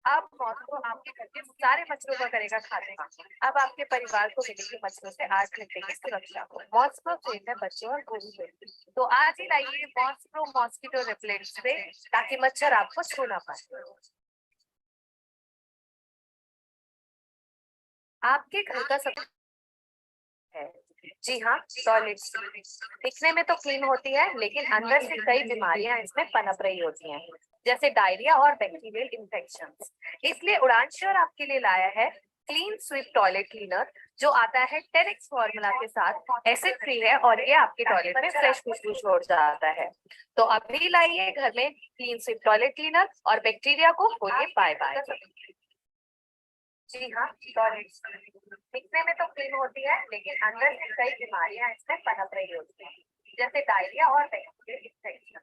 अब मॉस्को आपके घर के सारे मच्छरों का करेगा खाने। अब आपके परिवार को मिलेगी मच्छरों से 8 घंटे की सुरक्षा। मॉस्को सेफ है बच्चों और बूढ़ों के लिए। तो आज ही लाइए मॉस्को मॉस्किटो रिपेलेंट स्प्रे ताकि मच्छर आपको छू ना पाए। आपके घर का सब है। जी हाँ, टॉयलेट दिखने में तो क्लीन होती है, लेकिन अंदर से कई बीमारियां इसमें पनप रही होती हैं, जैसे डायरिया और बैक्टीरियल इंफेक्शन। इसलिए उड़ान श्योर आपके लिए लाया है क्लीन स्वीप टॉयलेट क्लीनर, जो आता है टेरिक्स फॉर्मूला के साथ, एसिड फ्री है और ये आपके टॉयलेट में फ्रेश खुशबू छोड़ जाता है। तो अभी लाइए घर में क्लीन स्वीप टॉयलेट क्लीनर और बैक्टीरिया को बोलिए बाय बाय। जी हाँ, दिखने में तो क्लीन होती है, लेकिन अंदर से कई बीमारियां इसमें पनप रही होती हैं, जैसे डायरिया और बैक्टीरियल इंफेक्शन।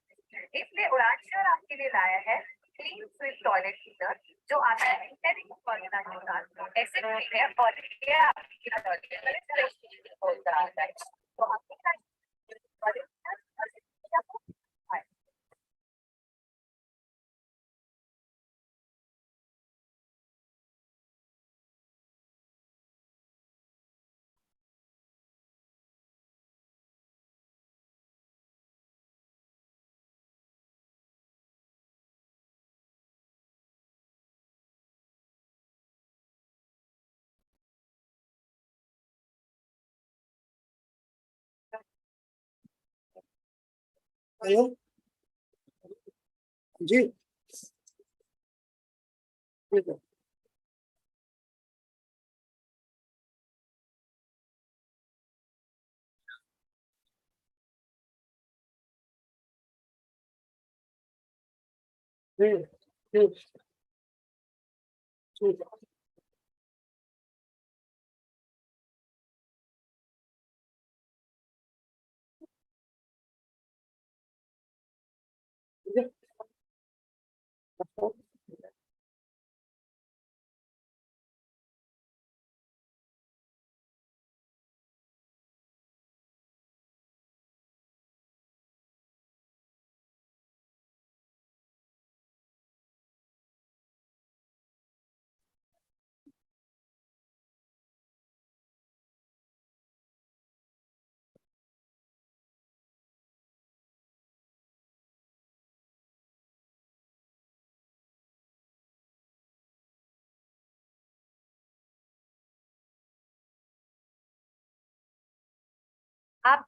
इसलिए उड़ान श्योर आपके लिए लाया है क्लीन स्वीप टॉयलेट क्लीनर, जो आता है इंटेरिक्स फॉर्मूला के साथ, एसिड फ्री है और ये आपकी टॉयलेट में फ्रेश हो जाता है। तो आपके टॉयलेट हेलो जी। ठीक है। ठीक ठीक ठीक है। ठीक है। आप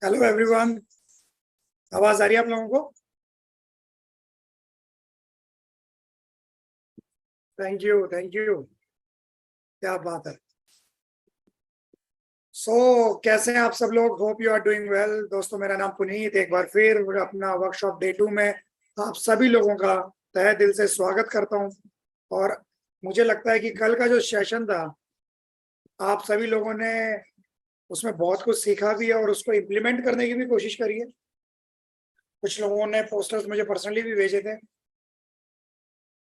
हेलो एवरीवन, आवाज आ रही है आप लोगों को? Thank you, thank you. क्या बात है। कैसे हैं आप सब लोग? Hope you are doing well. दोस्तों, मेरा नाम पुनीत, एक बार फिर अपना वर्कशॉप डे 2 में आप सभी लोगों का तहे दिल से स्वागत करता हूं। और मुझे लगता है कि कल का जो सेशन था, आप सभी लोगों ने उसमें बहुत कुछ सीखा भी है और उसको इम्प्लीमेंट करने की भी कोशिश करी है। कुछ लोगों ने पोस्टर्स मुझे पर्सनली भी भेजे थे।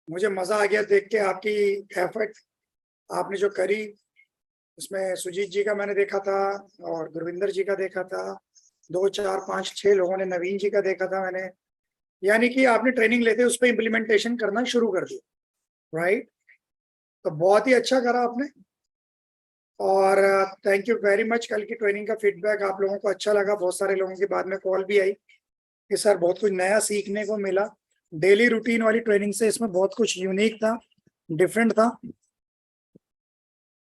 मुझे मजा आ गया देख के आपकी एफर्ट, आपने जो करी। उसमें सुजीत जी का मैंने देखा था और गुरविंदर जी का देखा था, 2 4 5 6 लोगों ने, नवीन जी का देखा था मैंने। यानी कि आपने ट्रेनिंग लेते उस पर इम्प्लीमेंटेशन करना शुरू कर दिया, राइट? तो बहुत ही अच्छा करा आपने। और थैंक यू वेरी मच। कल की ट्रेनिंग का फीडबैक आप लोगों को अच्छा लगा। बहुत सारे लोगों के बाद में कॉल भी आई कि सर बहुत कुछ नया सीखने को मिला। डेली रूटीन वाली ट्रेनिंग से इसमें बहुत कुछ यूनिक था, डिफरेंट था।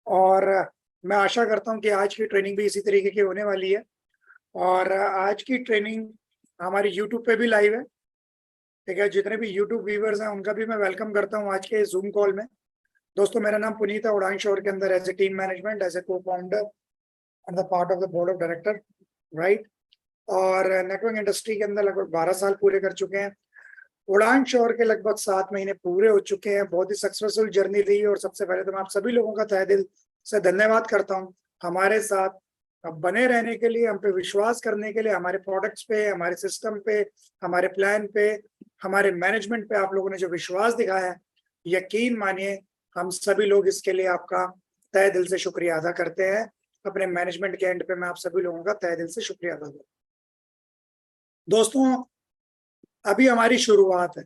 और मैं आशा करता हूँ कि आज की ट्रेनिंग भी इसी तरीके की होने वाली है। और आज की ट्रेनिंग हमारी यूट्यूब पे भी लाइव है, ठीक है? जितने भी यूट्यूब व्यूवर्स हैं उनका भी मैं वेलकम करता हूँ आज के जूम कॉल में। दोस्तों, मेरा नाम पुनीत है, उड़ान शोर के अंदर as a team management, as a co founder and the part of the board of director, right? और नेटवर्क इंडस्ट्री के अंदर लगभग 12 साल पूरे कर चुके हैं। उड़ान शोर के लगभग 7 महीने पूरे हो चुके हैं। बहुत ही सक्सेसफुल जर्नी रही। और सबसे पहले तो मैं आप सभी लोगों का तहे दिल से धन्यवाद करता हूँ हमारे साथ अब बने रहने के लिए, हम पे विश्वास करने के लिए, हमारे प्रोडक्ट्स पे, हमारे सिस्टम पे, हमारे प्लान पे, हमारे मैनेजमेंट पे आप लोगों ने जो विश्वास दिखाया है, यकीन मानिए हम सभी लोग इसके लिए आपका तहे दिल से शुक्रिया अदा करते हैं। अपने मैनेजमेंट के एंड पे मैं आप सभी लोगों का तहे दिल से शुक्रिया अदा करता हूँ। दोस्तों, अभी हमारी शुरुआत है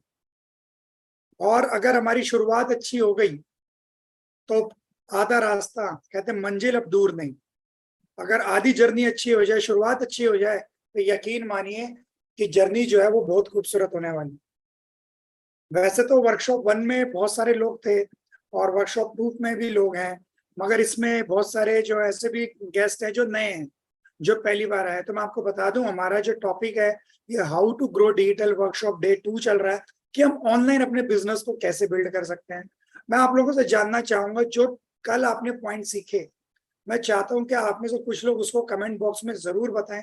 और अगर हमारी शुरुआत अच्छी हो गई तो आधा रास्ता, कहते हैं मंजिल अब दूर नहीं। अगर आधी जर्नी अच्छी हो जाए, शुरुआत अच्छी हो जाए, तो यकीन मानिए कि जर्नी जो है वो बहुत खूबसूरत होने वाली। वैसे तो वर्कशॉप 1 में बहुत सारे लोग थे और वर्कशॉप 2 में भी लोग हैं, मगर इसमें बहुत सारे जो ऐसे भी गेस्ट हैं जो नए हैं, जो पहली बार आए। तो मैं आपको बता दूं, हमारा जो टॉपिक है ये how to grow digital workshop day 2 चल रहा है कि हम ऑनलाइन अपने बिजनेस को कैसे बिल्ड कर सकते हैं। मैं आप लोगों से जानना चाहूंगा, जो कल आपने पॉइंट सीखे, मैं चाहता हूं कि आप में से कुछ लोग उसको कमेंट बॉक्स में जरूर बताएं,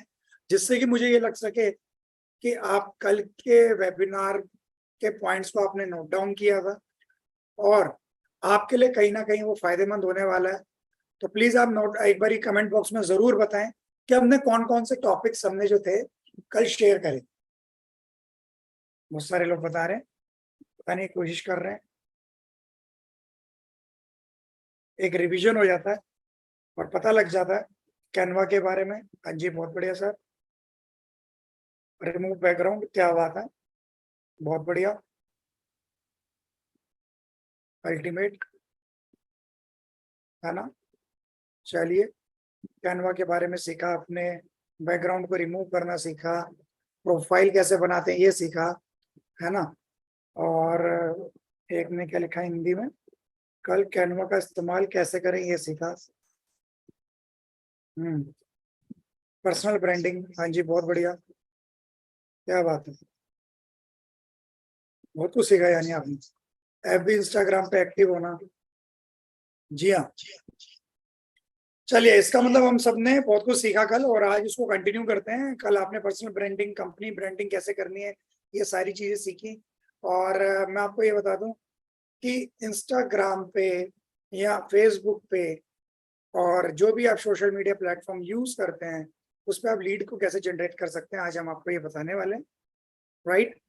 जिससे कि मुझे ये लग सके कि आप कल के वेबिनार के पॉइंट्स को आपने नोट डाउन किया था और आपके लिए कहीं ना कहीं वो फायदेमंद होने वाला है। तो प्लीज आप नोट एक बार कमेंट बॉक्स में जरूर बताएं कि हमने कौन कौन से टॉपिक्स हमने जो थे कल शेयर करे। बहुत सारे लोग बता रहे हैं, बताने की कोशिश कर रहे हैं। एक रिवीजन हो जाता है और पता लग जाता है कैनवा के बारे में। हाँ जी, बहुत बढ़िया सर। रिमूव बैकग्राउंड, क्या बात है, बहुत बढ़िया, अल्टीमेट, है ना? चलिए, कैनवा के बारे में सीखा आपने, बैकग्राउंड को रिमूव करना सीखा, प्रोफाइल कैसे बनाते हैं ये सीखा, है ना? और एक ने क्या लिखा हिंदी में, कल कैनवा का इस्तेमाल कैसे करें ये सीखा। पर्सनल ब्रांडिंग, हाँ जी, बहुत बढ़िया, क्या बात है, बहुत कुछ सीखा यानी आपने। एफबी इंस्टाग्राम पे एक्टिव होना, जी हाँ। चलिए, इसका मतलब हम सब ने बहुत कुछ सीखा कल और आज इसको कंटिन्यू करते हैं। कल आपने पर्सनल ब्रांडिंग, कंपनी ब्रांडिंग कैसे करनी है, ये सारी चीजें सीखी। और मैं आपको ये बता दूं कि इंस्टाग्राम पे या फेसबुक पे और जो भी आप सोशल मीडिया प्लेटफॉर्म यूज करते हैं, उस पर आप लीड को कैसे जनरेट कर सकते हैं, आज हम आपको ये बताने वाले हैं, राइट?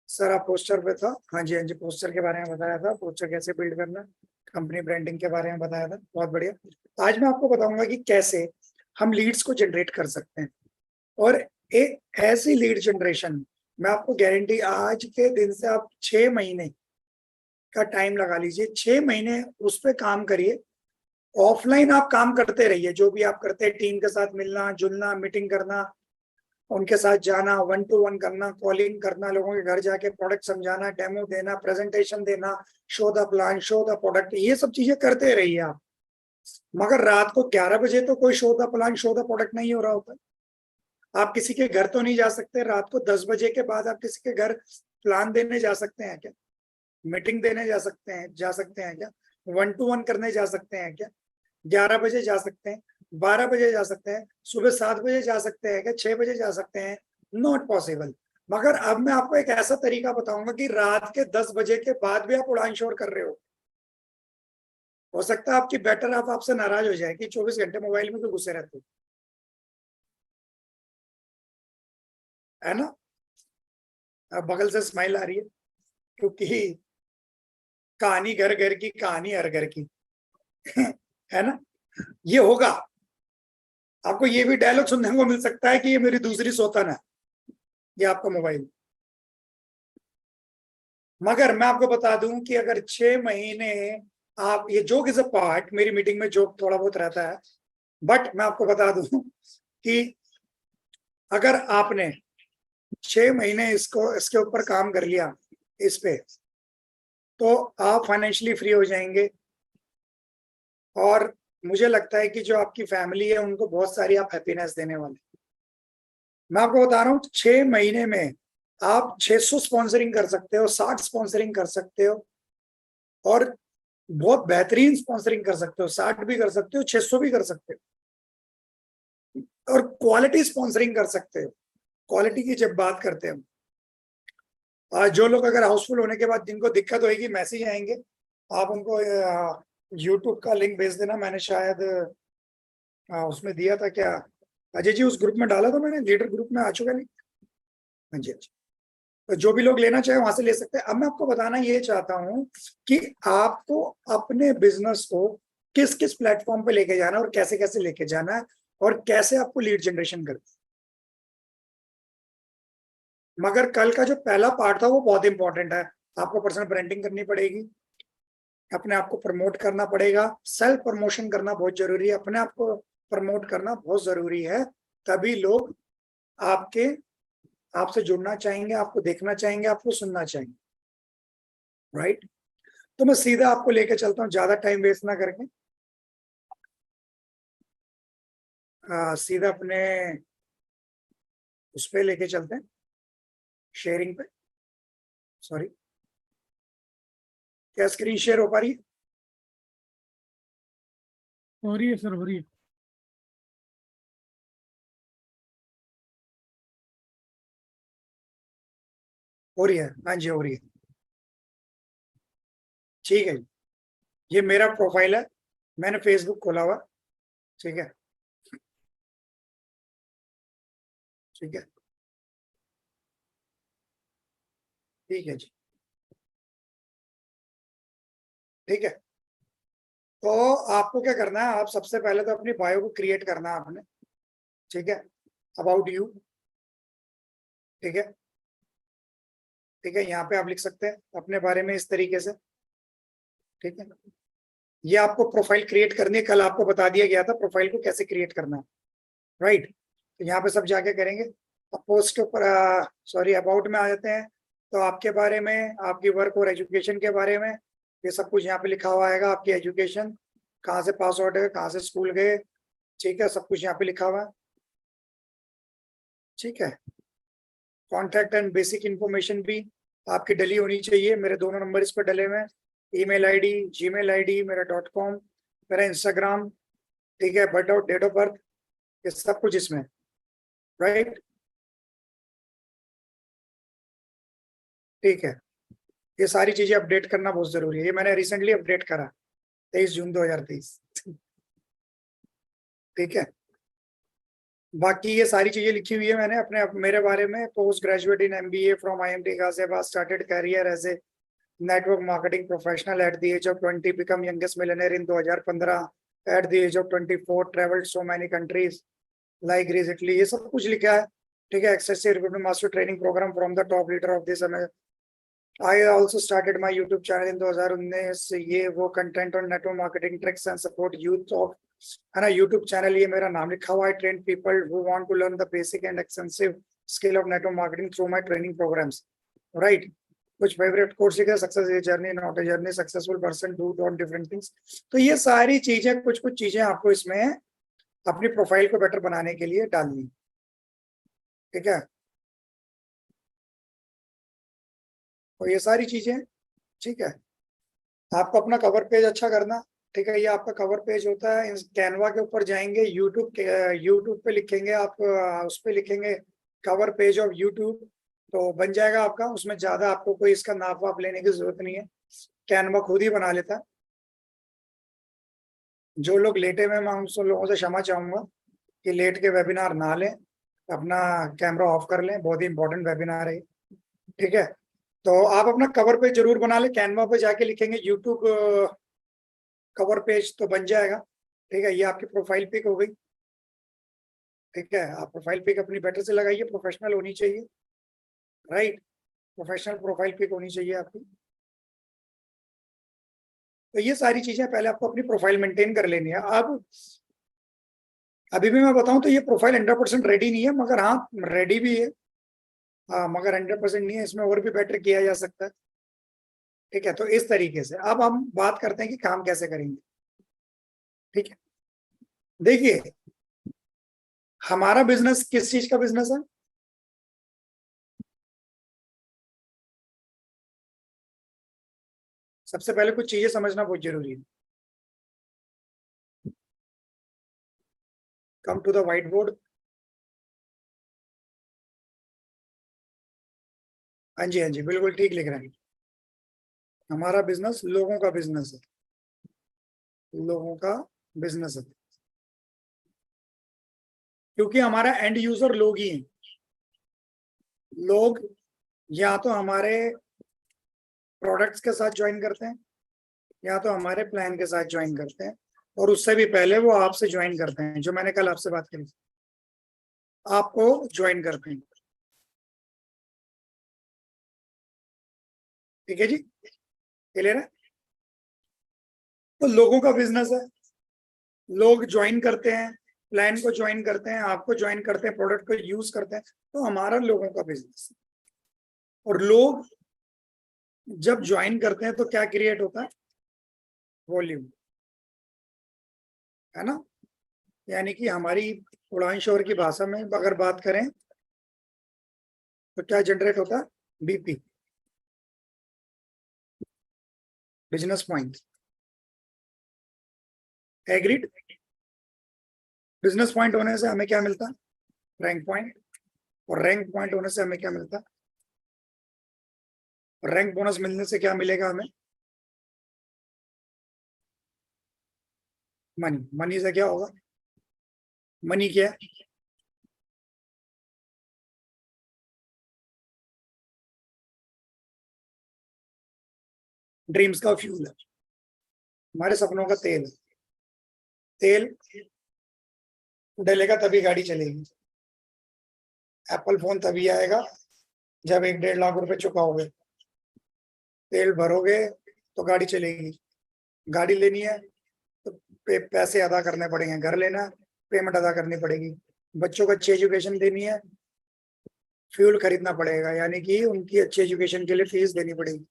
सर आप पोस्टर पे था? हाँ जी, हाँ जी, पोस्टर के बारे में बताया था, पोस्टर कैसे बिल्ड करना, कंपनी ब्रांडिंग के बारे में बताया था, बहुत बढ़िया। आज मैं आपको बताऊंगा कि कैसे हम लीड्स को जनरेट कर सकते हैं। और एक ऐसी लीड जनरेशन, मैं आपको गारंटी, आज के दिन से आप 6 महीने का टाइम लगा लीजिए, 6 महीने उस पर काम करिए। ऑफलाइन आप काम करते रहिए, जो भी आप करते हैं, टीम के साथ मिलना जुलना, मीटिंग करना, उनके साथ जाना, 1-to-1 करना, कॉलिंग करना, लोगों के घर जाके प्रोडक्ट समझाना, डेमो देना, प्रेजेंटेशन देना, show the plan, show the product, ये सब चीजें करते रहिए आप। मगर रात को 11 बजे तो कोई show the plan show the product नहीं हो रहा होता। आप किसी के घर तो नहीं जा सकते रात को 10 बजे के बाद। आप किसी के घर प्लान देने जा सकते हैं क्या? मीटिंग देने जा सकते हैं क्या? 1-to-1 करने जा सकते हैं क्या? 11 बजे जा सकते हैं, 12 बजे जा सकते हैं, सुबह 7 बजे जा सकते हैं क्या? 6 बजे जा सकते हैं? Not possible. मगर अब मैं आपको एक ऐसा तरीका बताऊंगा कि रात के 10 बजे के बाद भी आप उड़ान शोर कर रहे हो सकता है आपकी बेटर आप आपसे नाराज हो जाए कि 24 घंटे मोबाइल में तो घुसे रहते हो, है ना? अब बगल से स्माइल आ रही है क्योंकि कहानी घर घर की, कहानी हर घर की है ना? ये होगा। आपको ये भी डायलॉग सुनने को मिल सकता है कि ये मेरी दूसरी सौतन है, ये आपका मोबाइल। मगर मैं आपको बता दूं कि अगर 6 महीने आप, ये जोक इज अ पार्ट, मेरी मीटिंग में जोक थोड़ा बहुत रहता है, बट मैं आपको बता दूं कि अगर आपने 6 महीने इसके ऊपर काम कर लिया इस पे, तो आप फाइनेंशियली फ्री हो जाएंगे। और मुझे लगता है कि जो आपकी फैमिली है उनको बहुत सारी आप हैप्पीनेस देने वाले। मैं आपको बता रहा हूँ 6 महीने में आप 600 स्पॉन्सरिंग कर सकते हो, 60 स्पॉन्सरिंग कर सकते हो, और बहुत बेहतरीन स्पॉन्सरिंग कर सकते हो। 60 भी कर सकते हो, 600 भी कर सकते हो, और क्वालिटी स्पॉन्सरिंग कर सकते हो। क्वालिटी की जब बात करते हैं, जो लोग अगर हाउसफुल होने के बाद जिनको दिक्कत होगी, मैसेज आएंगे, आप उनको यूट्यूब का लिंक भेज देना। मैंने शायद उसमें दिया था क्या अजय जी, उस ग्रुप में डाला था मैंने, लीडर ग्रुप में आ चुका नहीं? हाँ जी, अच्छा। तो जो भी लोग लेना चाहे वहां से ले सकते हैं। अब मैं आपको बताना ये चाहता हूँ कि आपको अपने बिजनेस को किस किस प्लेटफॉर्म पे लेके जाना है और कैसे कैसे लेके जाना है, और कैसे आपको लीड जनरेशन करना है। मगर कल का जो पहला पार्ट था वो बहुत इंपॉर्टेंट है। आपको पर्सनल ब्रांडिंग करनी पड़ेगी, अपने आप को प्रमोट करना पड़ेगा, सेल्फ प्रमोशन करना बहुत जरूरी है, अपने आप को प्रमोट करना बहुत जरूरी है। तभी लोग आपके आपसे जुड़ना चाहेंगे, आपको देखना चाहेंगे, आपको सुनना चाहेंगे, राइट? तो मैं सीधा आपको लेके चलता हूँ, ज्यादा टाइम वेस्ट ना करके। सीधा अपने उस पे लेके चलते हैं, शेयरिंग पे। सॉरी, क्या स्क्रीन शेयर हो पा रही है? हो रही है सर, हो रही है। हो रही है, हाँ जी हो रही है। ठीक है, ये मेरा प्रोफाइल है, मैंने फेसबुक खोला हुआ। ठीक है, ठीक है, ठीक है जी, ठीक है। तो आपको क्या करना है, आप सबसे पहले तो अपनी बायो को क्रिएट करना है आपने। ठीक है, अबाउट यू। ठीक है, ठीक है, यहाँ पे आप लिख सकते हैं अपने बारे में इस तरीके से। ठीक है, ये आपको प्रोफाइल क्रिएट करनी है, कल आपको बता दिया गया था प्रोफाइल को कैसे क्रिएट करना है, राइट? तो यहाँ पे सब जाके करेंगे। अब पोस्ट के ऊपर सॉरी अबाउट में आ जाते हैं। तो आपके बारे में, आपकी वर्क और एजुकेशन के बारे में, ये सब कुछ यहाँ पे लिखा हुआ आएगा। आपकी एजुकेशन, कहाँ से पास आउट है, कहाँ से स्कूल गए, ठीक है, सब कुछ यहाँ पे लिखा हुआ है। ठीक है, कॉन्टैक्ट एंड बेसिक इन्फॉर्मेशन भी आपकी डली होनी चाहिए। मेरे दोनों नंबर इस पर डले हुए हैं, ईमेल आईडी, जीमेल आईडी, मेरा .com, मेरा इंस्टाग्राम, ठीक है, birth out, date of birth, ये सब कुछ इसमें, राइट? ठीक है, ये सारी चीजें अपडेट करना बहुत जरूरी है। ये मैंने रिसेंटली अपडेट करा 23 जून 2023। ठीक है, बाकी ये सारी चीजें लिखी हुई है मैंने अपने मेरे बारे में। Post graduate in MBA from IMT Ghaziabad, started career as a network marketing professional at the age of 20, become youngest millionaire in 2015, at the age of 24 travelled so many countries like Greece Italy, ये सब कुछ लिखा है। ठीक है, excessive recruitment master training programme from the top leader of this. I also started my YouTube channel in 2019। ये वो content और network marketing tricks and support youth of, है ना? YouTube चैनल, ये मेरा नाम लिखा हुआ है। Train people who want to learn the basic and extensive skill of network marketing through my training programmes, right? कुछ फेवरेट कोर्स सीखे, success a journey not a journey, successful person do dot different things. तो ये सारी चीजें कुछ कुछ चीजें आपको इसमें अपनी प्रोफाइल को बेटर बनाने के लिए डालनी, ठीक है। तो ये सारी चीजें, ठीक है। आपको अपना कवर पेज अच्छा करना, ठीक है। ये आपका कवर पेज होता है। कैनवा के ऊपर जाएंगे, यूट्यूब पे लिखेंगे आप, उस पे लिखेंगे कवर पेज ऑफ यूट्यूब, तो बन जाएगा आपका। उसमें ज्यादा आपको कोई इसका नाप वाप लेने की जरूरत नहीं है, कैनवा खुद ही बना लेता है। जो लोग लेटे हुए, मैं उन लोगों से क्षमा चाहूंगा कि लेट के वेबिनार ना लें, अपना कैमरा ऑफ कर लें, बहुत ही इंपॉर्टेंट वेबिनार है, ठीक है। तो आप अपना कवर पेज जरूर बना लें। कैनवा पे जाके लिखेंगे यूट्यूब कवर पेज, तो बन जाएगा, ठीक है। ये आपकी प्रोफाइल पिक हो गई, ठीक है। आप प्रोफाइल पिक अपनी बेटर से लगाइए, प्रोफेशनल होनी चाहिए, राइट। प्रोफेशनल प्रोफाइल पिक होनी चाहिए आपकी। तो ये सारी चीजें पहले आपको अपनी प्रोफाइल मेंटेन कर लेनी है। अब अभी भी मैं बताऊं तो ये प्रोफाइल 100% रेडी नहीं है, मगर हाँ रेडी भी है, हाँ, मगर 100% नहीं है, इसमें और भी बेटर किया जा सकता है, ठीक है। तो इस तरीके से अब हम बात करते हैं कि काम कैसे करेंगे, ठीक है। देखिए, हमारा बिजनेस किस चीज का बिजनेस है? सबसे पहले कुछ चीजें समझना बहुत जरूरी है। Come to the white board. हाँ जी, हाँ जी, बिल्कुल ठीक लिख रहे हैं। हमारा बिजनेस लोगों का बिजनेस है, लोगों का बिजनेस है, क्योंकि हमारा एंड यूजर लोग ही हैं। लोग या तो हमारे प्रोडक्ट्स के साथ ज्वाइन करते हैं, या तो हमारे प्लान के साथ ज्वाइन करते हैं, और उससे भी पहले वो आपसे ज्वाइन करते हैं, जो मैंने कल आपसे बात करी, आपको ज्वाइन करते हैं, ठीक है जी, क्लियर है। तो लोगों का बिजनेस है, लोग ज्वाइन करते हैं, प्लान को ज्वाइन करते हैं, आपको ज्वाइन करते हैं, प्रोडक्ट को यूज करते हैं, तो हमारा लोगों का बिजनेस है। और लोग जब ज्वाइन करते हैं तो क्या क्रिएट होता है? वॉल्यूम, है ना। यानी कि हमारी उड़ान शोर की भाषा में अगर बात करें तो क्या जनरेट होता है? BP, business point. Agreed. Business point होने से हमें क्या मिलता है? Rank point. और रैंक पॉइंट होने से हमें क्या मिलता है? रैंक बोनस मिलने से क्या मिलेगा हमें? मनी। मनी से क्या होगा? मनी क्या है? ड्रीम्स का फ्यूल है, हमारे सपनों का तेल है। तेल डलेगा तभी गाड़ी चलेगी। एप्पल फोन तभी आएगा जब 1-1.5 लाख रुपए चुकाओगे, तेल भरोगे तो गाड़ी चलेगी। गाड़ी लेनी है तो पैसे अदा करने पड़ेंगे, घर लेना है पेमेंट अदा करनी पड़ेगी, बच्चों को अच्छी एजुकेशन देनी है फ्यूल खरीदना पड़ेगा, यानी कि उनकी अच्छी एजुकेशन के लिए फीस देनी पड़ेगी।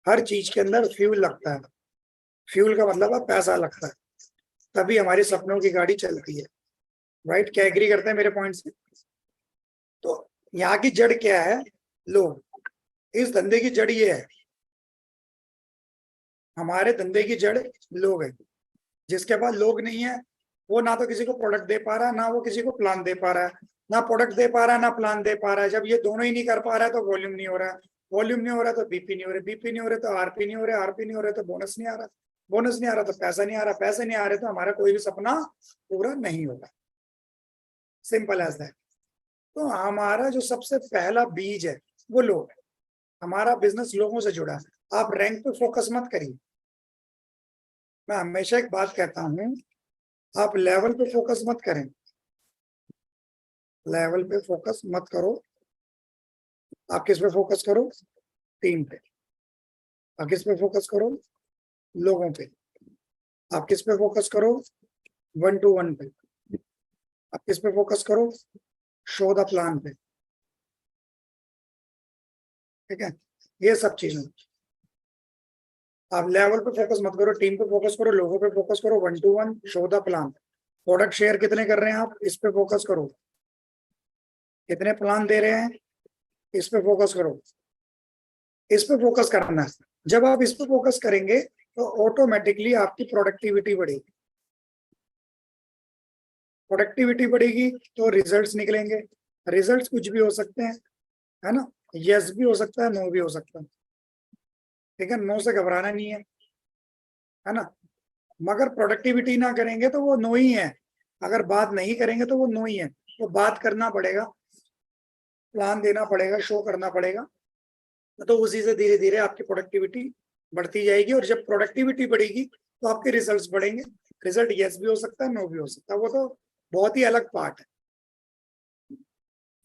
हर चीज के अंदर फ्यूल लगता है। फ्यूल का मतलब है पैसा लगता है, तभी हमारे सपनों की गाड़ी चलती है, राइट। क्या एग्री करते हैं मेरे पॉइंट से? तो यहाँ की जड़ क्या है? लोग। इस धंधे की जड़ ये है, हमारे धंधे की जड़ लोग है। जिसके पास लोग नहीं है वो ना तो किसी को प्रोडक्ट दे पा रहा है, ना वो किसी को प्लान दे पा रहा है, ना प्रोडक्ट दे पा रहा है, ना प्लान दे पा रहा है। जब ये दोनों ही नहीं कर पा रहा है तो वॉल्यूम नहीं हो रहा है, वॉल्यूम नहीं हो रहा तो बीपी नहीं हो रहा, बीपी नहीं हो रहा तो आरपी नहीं हो रहा, आरपी नहीं हो रहा तो बोनस नहीं आ रहा, बोनस नहीं आ रहा तो पैसा नहीं आ रहा, पैसे नहीं आ रहे तो हमारा कोई भी सपना पूरा नहीं होगा। Simple as that. तो हमारा जो सबसे पहला बीज है वो लोग है। हमारा बिजनेस लोगों से जुड़ा है। आप रैंक पे फोकस मत करिए। मैं हमेशा एक बात कहता हूँ, आप लेवल पे फोकस मत करें, लेवल पे फोकस मत करो। आप किस पे फोकस करो? टीम पे। आप किस पे फोकस करो? लोगों पे। आप किस पे फोकस करो? 1-to-1 पे। आप किस पे फोकस करो? शो द प्लान पे, ठीक है। ये सब चीजें। आप लेवल पे फोकस मत करो, टीम पे फोकस करो, लोगों पे फोकस करो, 1 to 1 show the plan. Product share कितने कर रहे हैं आप, इस पे फोकस करो। कितने प्लान दे रहे हैं, इस पे फोकस करो। इस पे फोकस करना है। जब आप इस पे फोकस करेंगे तो ऑटोमेटिकली आपकी प्रोडक्टिविटी बढ़ेगी। प्रोडक्टिविटी बढ़ेगी तो रिजल्ट्स निकलेंगे। रिजल्ट्स कुछ भी हो सकते हैं, है ना, यस भी हो सकता है, नो भी हो सकता है। ठीक है, नो से घबराना नहीं है ना। मगर प्रोडक्टिविटी ना करेंगे तो वो नो ही है। अगर बात नहीं करेंगे तो वो नो ही है। तो बात करना पड़ेगा, प्लान देना पड़ेगा, शो करना पड़ेगा। तो उसी से धीरे धीरे आपकी प्रोडक्टिविटी बढ़ती जाएगी, और जब प्रोडक्टिविटी बढ़ेगी तो आपके रिजल्ट्स बढ़ेंगे। रिजल्ट यस भी हो सकता है, नो भी हो सकता है, वो तो बहुत ही अलग पार्ट है।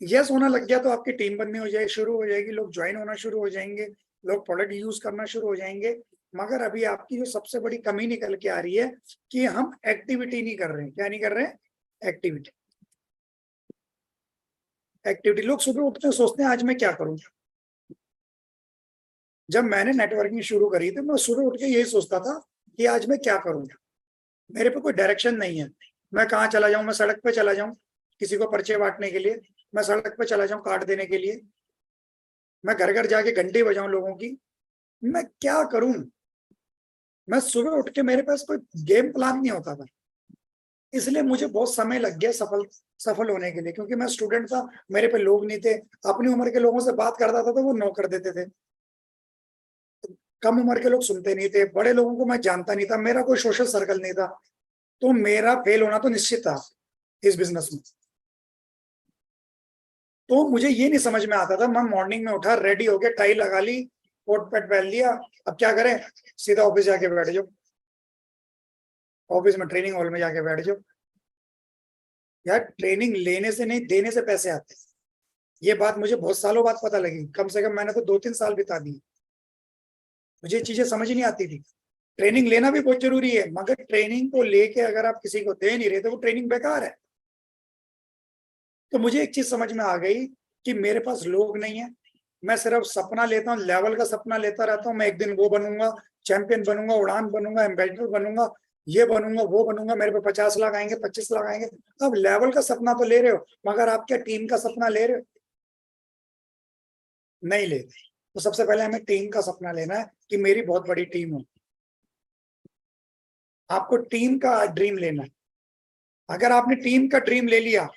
यस होना लग गया तो आपकी टीम बननी हो जाए शुरू हो जाएगी, लोग ज्वाइन होना शुरू हो जाएंगे, लोग प्रोडक्ट यूज करना शुरू हो जाएंगे। मगर अभी आपकी जो सबसे बड़ी कमी निकल के आ रही है कि हम एक्टिविटी नहीं कर रहे हैं। क्या नहीं कर रहे हैं, एक्टिविटी। एक्टिविटी, लोग सुबह उठते हैं सोचते हैं आज मैं क्या करूं। जब मैंने नेटवर्किंग शुरू करी थी मैं सुबह उठ के यही सोचता था कि आज मैं क्या करूंगा। मेरे पे कोई डायरेक्शन नहीं है, मैं कहाँ चला जाऊं। मैं सड़क पे चला जाऊं किसी को पर्चे बांटने के लिए, मैं सड़क पे चला जाऊं कार्ड देने के लिए, मैं घर घर जाके घंटी बजाऊं लोगों की, मैं क्या करूं। मैं सुबह उठ के मेरे पास कोई गेम प्लान नहीं होता था। इसलिए मुझे बहुत समय लग गया सफल होने के लिए, क्योंकि मैं स्टूडेंट था, मेरे पे लोग नहीं थे। अपनी उम्र के लोगों से बात करता था तो वो नो कर देते थे। कम उम्र के लोग सुनते नहीं थे, बड़े लोगों को मैं जानता नहीं था, मेरा कोई सोशल सर्कल नहीं था। तो मेरा फेल होना तो निश्चित था इस बिजनेस में। तो मुझे ये नहीं समझ में आता था, मैं मॉर्निंग में उठा, रेडी हो गया, टाई लगा ली, कोट पैंट पहन लिया, अब क्या करें, सीधा ऑफिस जाके बैठ जाओ। ऑफिस में ट्रेनिंग हॉल में जाके बैठ जाओ। यार ट्रेनिंग लेने से नहीं, देने से पैसे आते हैं। ये बात मुझे बहुत सालों बाद पता लगी, कम से कम मैंने तो 2-3 साल बिता दिए। मुझे चीजें समझ नहीं आती थी। ट्रेनिंग लेना भी बहुत जरूरी है, मगर ट्रेनिंग को लेके अगर आप किसी को दे नहीं रहे तो वो ट्रेनिंग बेकार है। तो मुझे एक चीज समझ में आ गई कि मेरे पास लोग नहीं है, मैं सिर्फ सपना लेता हूँ, लेवल का सपना लेता रहता हूँ। मैं एक दिन वो बनूंगा, चैंपियन बनूंगा, उड़ान बनूंगा, एम्बेसडर बनूंगा, ये बनूंगा, वो बनूंगा, मेरे पे 50 लाख आएंगे, 25 लाख आएंगे। अब लेवल का सपना तो ले रहे हो, मगर आप क्या टीम का सपना ले रहे हो? नहीं ले। तो सबसे पहले हमें टीम का सपना लेना है कि मेरी बहुत बड़ी टीम हो। आपको टीम का ड्रीम लेना है। अगर आपने टीम का ड्रीम ले लिया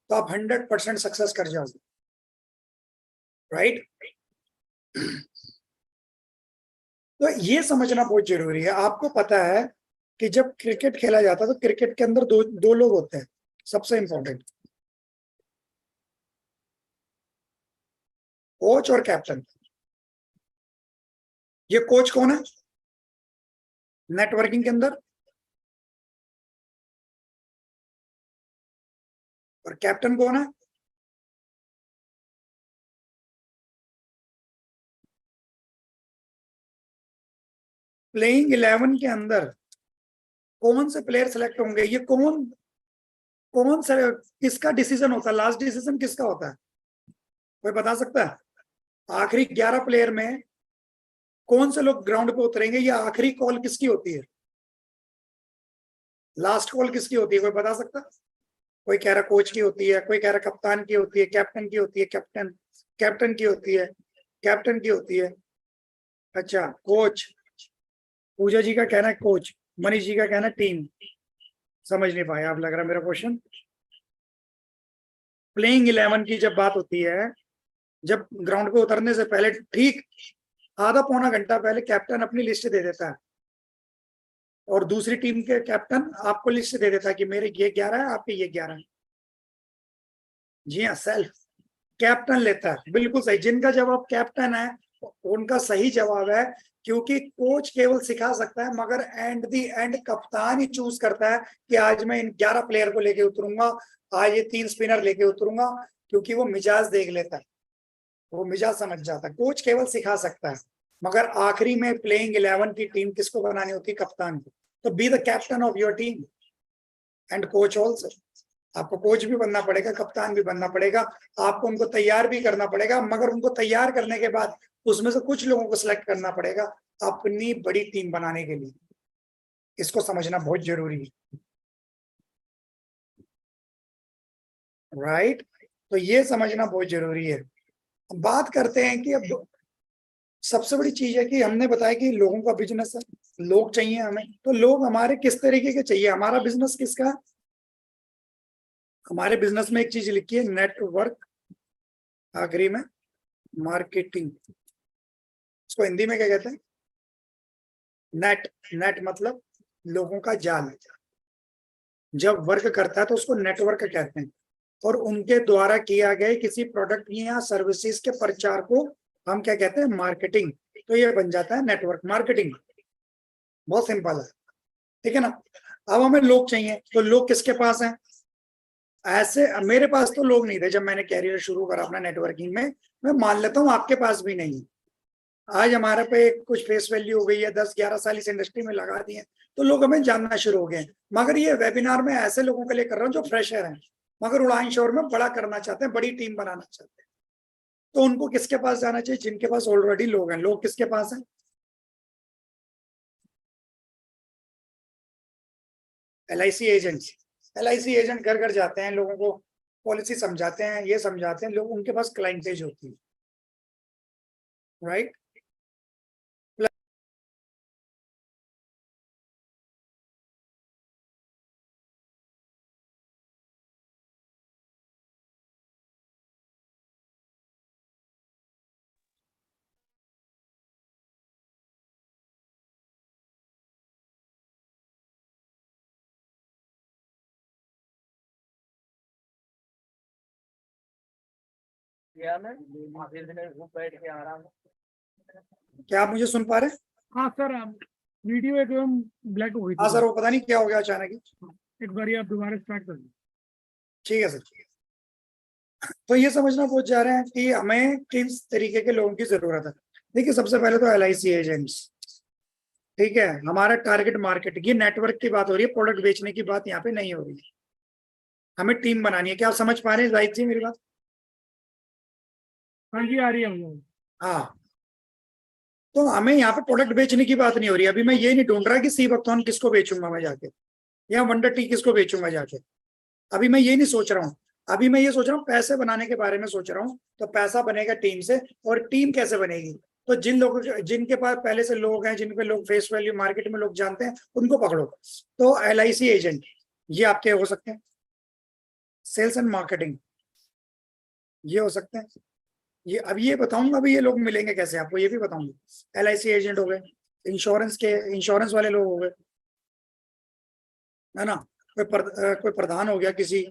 तो आप 100% सक्सेस कर जाओगे, राइट। तो ये समझना बहुत जरूरी है। आपको पता है कि जब क्रिकेट खेला जाता है तो क्रिकेट के अंदर दो लोग होते हैं सबसे इंपॉर्टेंट, कोच और कैप्टन। ये कोच कौन है नेटवर्किंग के अंदर, और कैप्टन कौन है? प्लेइंग 11 के अंदर कौन से प्लेयर सेलेक्ट होंगे, ये कौन कौन सा किसका डिसीजन होता है, लास्ट डिसीजन किसका होता है, कोई बता सकता है? आखिरी 11 प्लेयर में कौन से लोग ग्राउंड पे उतरेंगे, ये आखिरी कॉल किसकी होती है, लास्ट कॉल किसकी होती है, कोई बता सकता? कोई कह रहा कोच की होती है, कोई कह रहा कप्तान की होती है, कैप्टन की होती है, कैप्टन की होती है, कैप्टन की होती है। अच्छा, कोच, पूजा जी का कहना है कोच, मनीष जी का कहना है टीम। समझ नहीं पाया आप, लग रहा है मेरा क्वेश्चन। प्लेइंग 11 की जब बात होती है, जब ग्राउंड पे उतरने से पहले ठीक आधा पौना घंटा पहले कैप्टन अपनी लिस्ट दे देता है, और दूसरी टीम के कैप्टन आपको लिस्ट दे देता है कि मेरे ये 11 है, आपके ये 11 है। जी हाँ, सेल्फ कैप्टन लेता है, बिल्कुल सही। जिनका जवाब कैप्टन है उनका सही जवाब है, क्योंकि कोच केवल सिखा सकता है, मगर एंड दी एंड कप्तान ही चूज करता है कि आज मैं इन 11 प्लेयर को लेके उतरूंगा, आज ये 3 स्पिनर लेके उतरूंगा, क्योंकि वो मिजाज देख लेता है, वो मिजाज समझ जाता है। कोच केवल सिखा सकता है, मगर आखिरी में प्लेइंग 11 की टीम किसको बनानी होती है, कप्तान को। तो be the captain of your team and coach also. आपको कोच भी बनना पड़ेगा, कप्तान भी बनना पड़ेगा, आपको उनको तैयार भी करना पड़ेगा, मगर उनको तैयार करने के बाद उसमें से कुछ लोगों को सिलेक्ट करना पड़ेगा अपनी बड़ी टीम बनाने के लिए। इसको समझना बहुत जरूरी है, राइट। तो ये समझना बहुत जरूरी है। अब बात करते हैं कि अब सबसे बड़ी चीज है कि हमने बताया कि लोगों का बिजनेस है, लोग चाहिए हमें, तो लोग हमारे किस तरीके के चाहिए। हमारा बिजनेस किसका है? हमारे बिजनेस में एक चीज लिखी है, नेटवर्क, आखिरी में मार्केटिंग। इसको हिंदी में क्या कहते हैं? नेट। नेट मतलब लोगों का जाल। जब वर्क करता है तो उसको नेटवर्क कहते हैं, और उनके द्वारा किया गया किसी प्रोडक्ट या सर्विसेज के प्रचार को हम क्या कहते हैं? मार्केटिंग। तो ये बन जाता है नेटवर्क मार्केटिंग। बहुत सिंपल है, ठीक है ना। अब हमें लोग चाहिए, तो लोग किसके पास हैं? ऐसे मेरे पास तो लोग नहीं थे जब मैंने कैरियर शुरू करा अपना नेटवर्किंग में। मैं मान लेता हूँ आपके पास भी नहीं है। आज हमारे पे कुछ फेस वैल्यू हो गई है, 10-11 साल इस इंडस्ट्री में लगा दिए, तो लोग हमें जानना शुरू हो गए। मगर ये वेबिनार में ऐसे लोगों के लिए कर रहा हूँ जो फ्रेशर हैं, मगर उड़ान शोर में बड़ा करना चाहते हैं, बड़ी टीम बनाना चाहते हैं। तो उनको किसके पास जाना चाहिए? जिनके पास ऑलरेडी लोग हैं। लोग किसके पास हैं? LIC agents. LIC एजेंट घर घर जाते हैं, लोगों को पॉलिसी समझाते हैं, ये समझाते हैं, लोग उनके पास क्लाइंटेज होती है, राइट। क्या आप मुझे सुन पा रहे हैं? हाँ सर, आप वीडियो एकदम ब्लैक हो गई हाँ थी सर, वो पता नहीं क्या हो गया अचानक ही। एक बार ये आप दोबारा स्टार्ट कर दीजिए। ठीक है सर। तो ये समझना बहुत जा रहे हैं कि हमें किस तरीके के लोगों की जरूरत है। देखिए, सबसे पहले तो LIC एजेंट्स, ठीक है। हमारा टारगेट मार्केट, ये नेटवर्क की बात हो रही है, प्रोडक्ट बेचने की बात यहाँ पे नहीं हो रही है। हमें टीम बनानी है। क्या आप समझ पा रहे हैं जाहिद जी मेरी बात? हाँ जी, आ रही है मुझे। हाँ, तो हमें यहाँ पे प्रोडक्ट बेचने की बात नहीं हो रही। अभी मैं ये नहीं ढूंढ रहा कि सी बकथॉर्न किसको बेचूंगा मैं जाके, या वंडर टी किसको बेचूंगा जाके। अभी मैं ये नहीं सोच रहा हूँ। अभी मैं ये सोच रहा हूँ पैसे बनाने के बारे में सोच रहा हूँ। तो पैसा बनेगा टीम से, और टीम कैसे बनेगी? तो जिन लोगों जिनके पास पहले से लोग हैं, जिन पे लोग फेस वैल्यू मार्केट में लोग जानते हैं, उनको पकड़ो। तो LIC एजेंट ये आपके हो सकते हैं। सेल्स एंड मार्केटिंग ये हो सकते हैं। ये अब ये बताऊंगा अभी ये लोग मिलेंगे कैसे आपको, ये भी बताऊंगा। LIC एजेंट हो गए, इंश्योरेंस वाले लोग हो गए, है ना। कोई प्रधान हो गया, किसी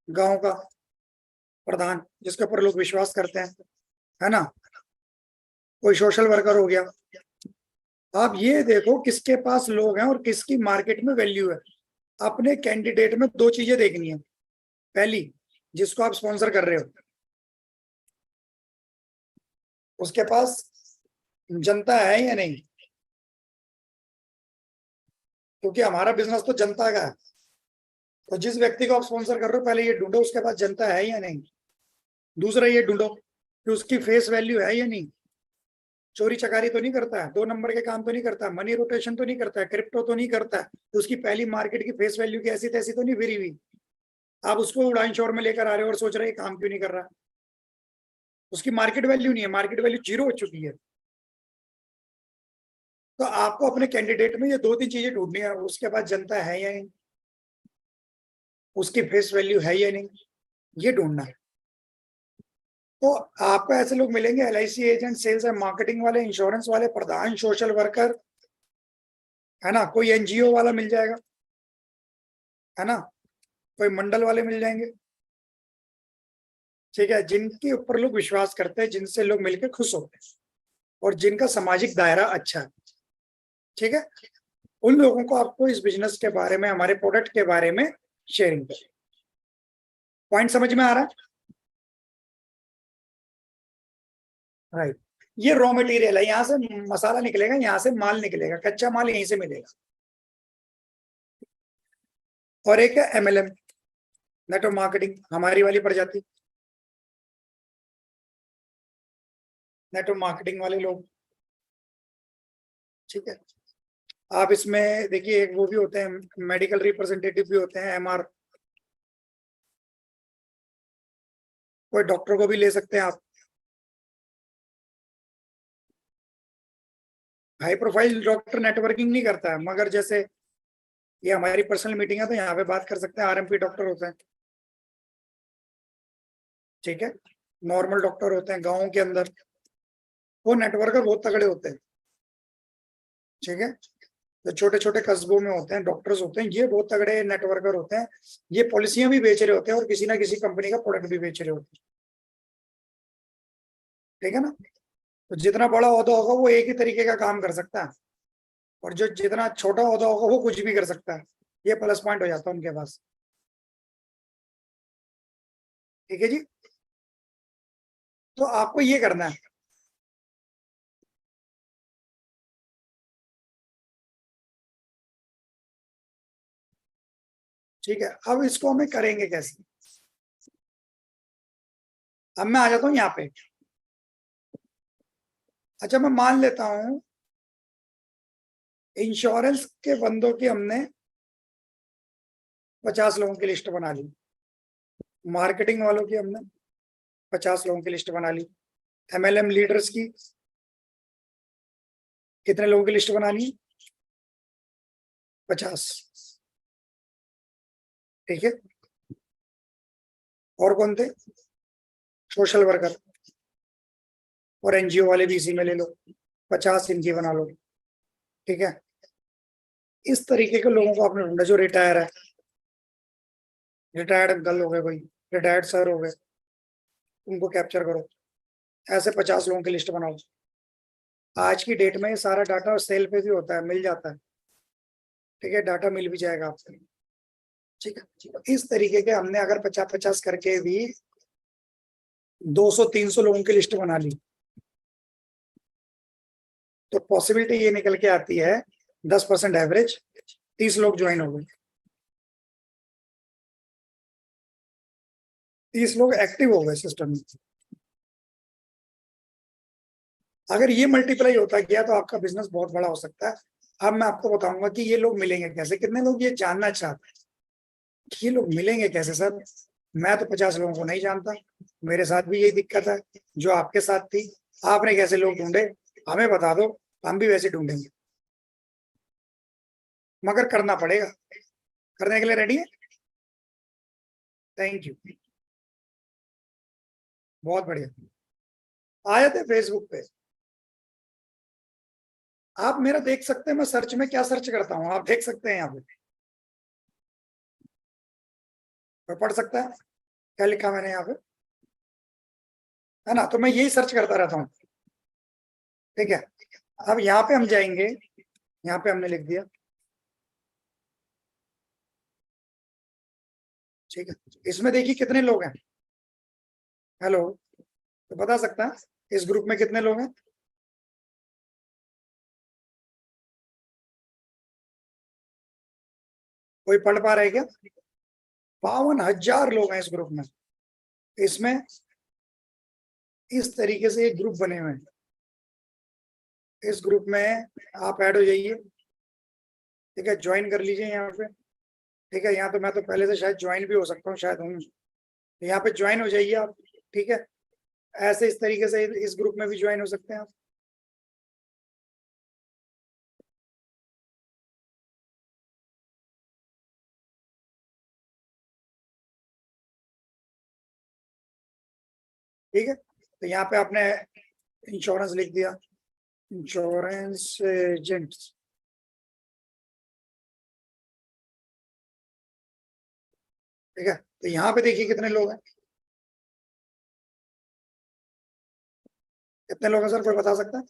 गांव का प्रधान जिसके ऊपर लोग विश्वास करते हैं, है ना। कोई सोशल वर्कर हो गया। आप ये देखो किसके पास लोग हैं और किसकी मार्केट में वैल्यू है। अपने कैंडिडेट में दो चीजें देखनी है। पहली, जिसको आप स्पॉन्सर कर रहे हो उसके पास जनता है या नहीं, क्योंकि हमारा बिजनेस तो जनता का है। तो जिस व्यक्ति को आप स्पॉन्सर कर रहे हो, पहले ये ढूंढो उसके पास जनता है या नहीं। दूसरा ये ढूंढो कि उसकी फेस वैल्यू है या नहीं। चोरी चकारी तो नहीं करता है, 2 नंबर के काम तो नहीं करता है, मनी रोटेशन तो नहीं करता है, क्रिप्टो तो नहीं करता है, तो उसकी पहली मार्केट की फेस वैल्यू की ऐसी तैसी तो नहीं फिरी हुई। आप उसको उड़ान शोर में लेकर आ रहे हो और सोच रहे हैं काम क्यों नहीं कर रहा। उसकी मार्केट वैल्यू नहीं है, मार्केट वैल्यू 0 हो चुकी है। तो आपको अपने कैंडिडेट में ये 2-3 चीजें ढूंढनी है। उसके पास जनता है या नहीं, उसकी फेस वैल्यू है या नहीं, ये ढूंढना है। तो आपको ऐसे लोग मिलेंगे, LIC agent, sales and marketing वाले, इंश्योरेंस वाले, प्रधान, सोशल वर्कर, है ना। कोई NGO वाला मिल जाएगा, है ना। कोई मंडल वाले मिल जाएंगे, ठीक है। जिनके ऊपर लोग विश्वास करते हैं, जिनसे लोग मिलकर खुश होते हैं, और जिनका सामाजिक दायरा अच्छा है, ठीक है। उन लोगों को आपको इस बिजनेस के बारे में, हमारे प्रोडक्ट के बारे में शेयरिंग करें। पॉइंट समझ में आ रहा है? राइट। ये रॉ मटेरियल है, यहाँ से मसाला निकलेगा, यहाँ से माल निकलेगा, कच्चा माल यहीं से मिलेगा। और एक है MLM, नेटवर्क मार्केटिंग, हमारी वाली प्रजाति। नेटवर्क मार्केटिंग वाले लोग, ठीक है। आप इसमें देखिए एक वो भी होते हैं, मेडिकल रिप्रेजेंटेटिव भी होते हैं, MR, कोई डॉक्टर को भी ले सकते हैं आप। हाई प्रोफाइल डॉक्टर नेटवर्किंग नहीं करता है, मगर जैसे ये हमारी पर्सनल मीटिंग है तो यहाँ पे बात कर सकते हैं। RMP डॉक्टर होते हैं, ठीक है। नॉर्मल डॉक्टर होते हैं गाँव के अंदर, वो नेटवर्कर बहुत तगड़े होते हैं, ठीक है। जो छोटे छोटे कस्बों में होते हैं डॉक्टर्स होते हैं, ये बहुत तगड़े नेटवर्कर होते हैं। ये पॉलिसियां भी बेच रहे होते हैं और किसी ना किसी कंपनी का प्रोडक्ट भी बेच रहे होते हैं, ठीक है ना। तो जितना बड़ा ओहदा होगा वो एक ही तरीके का काम कर सकता है, और जो जितना छोटा ओहदा होगा वो कुछ भी कर सकता है। ये प्लस पॉइंट हो जाता है उनके पास, ठीक है जी। तो आपको ये करना है, ठीक है। अब इसको हमें करेंगे कैसे? अब मैं आ जाता हूँ यहाँ पे। अच्छा, मैं मान लेता हूँ इंश्योरेंस के बंदों की हमने 50 लोगों की लिस्ट बना ली, मार्केटिंग वालों की हमने 50 लोगों की लिस्ट बना ली, MLM लीडर्स की कितने लोगों की लिस्ट बना ली? 50, ठीक है। और कौन थे? सोशल वर्कर और NGO वाले भी इसी में ले लो, 50 इनकी बना लो, ठीक है। इस तरीके के लोगों को आपने ढूंढा जो रिटायर है, रिटायर्ड अंकल हो गए, कोई रिटायर्ड सर हो गए, उनको कैप्चर करो। ऐसे 50 लोगों की लिस्ट बनाओ। आज की डेट में ये सारा डाटा सेल पे भी होता है, मिल जाता है, ठीक है। डाटा मिल भी जाएगा आपको, ठीक है। इस तरीके के हमने अगर 50-50 करके भी 200-300 लोगों की लिस्ट बना ली, तो पॉसिबिलिटी ये निकल के आती है 10% एवरेज, 30 लोग ज्वाइन हो गए, 30 लोग एक्टिव हो गए सिस्टम में। अगर ये मल्टीप्लाई होता गया तो आपका बिजनेस बहुत बड़ा हो सकता है। अब मैं आपको बताऊंगा कि ये लोग मिलेंगे कैसे। कितने लोग ये जानना चाहते हैं कि ये लोग मिलेंगे कैसे सर? मैं तो 50 लोगों को नहीं जानता, मेरे साथ भी यही दिक्कत है जो आपके साथ थी। आपने कैसे लोग ढूंढे हमें बता दो, हम भी वैसे ढूंढेंगे, मगर करना पड़ेगा। करने के लिए रेडी है? थैंक यू, बहुत बढ़िया। आए थे फेसबुक पे, आप मेरा देख सकते हैं, मैं सर्च में क्या सर्च करता हूँ आप देख सकते हैं यहाँ पे, मैं पढ़ सकता है क्या लिखा मैंने यहाँ पे, है ना। तो मैं यही सर्च करता रहता हूँ, ठीक है। अब यहाँ पे हम जाएंगे, यहाँ पे हमने लिख दिया, ठीक है। इसमें देखिए कितने लोग हैं, हेलो, तो बता सकता है इस ग्रुप में कितने लोग हैं? कोई पढ़ पा रहे क्या? 52,000 लोग हैं इस ग्रुप में। इसमें इस तरीके से एक ग्रुप बने हुए हैं, इस ग्रुप में आप ऐड हो जाइए, ठीक है। ज्वाइन कर लीजिए यहाँ पे, ठीक है। यहाँ तो मैं तो पहले से शायद ज्वाइन भी हो सकता हूँ, शायद हूँ। यहाँ पे ज्वाइन हो जाइए आप, ठीक है। ऐसे इस तरीके से इस ग्रुप में भी ज्वाइन हो सकते हैं आप। ठीक है, तो यहाँ पे आपने इंश्योरेंस लिख दिया, इंश्योरेंस एजेंट, ठीक है। तो यहाँ पे देखिए कितने लोग हैं, कितने लोग हैं सर, कोई बता सकता है?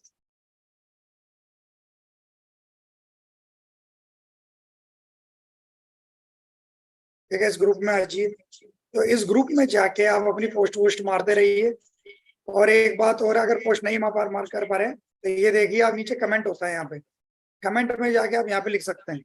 ठीक है, इस ग्रुप में आइए। तो इस ग्रुप में जाके आप अपनी पोस्ट वोस्ट मारते रहिए। और एक बात और, अगर पोस्ट नहीं मार कर पा रहे हैं तो ये देखिए, आप नीचे कमेंट होता है, यहाँ पे कमेंट में जाके आप यहाँ पे लिख सकते हैं।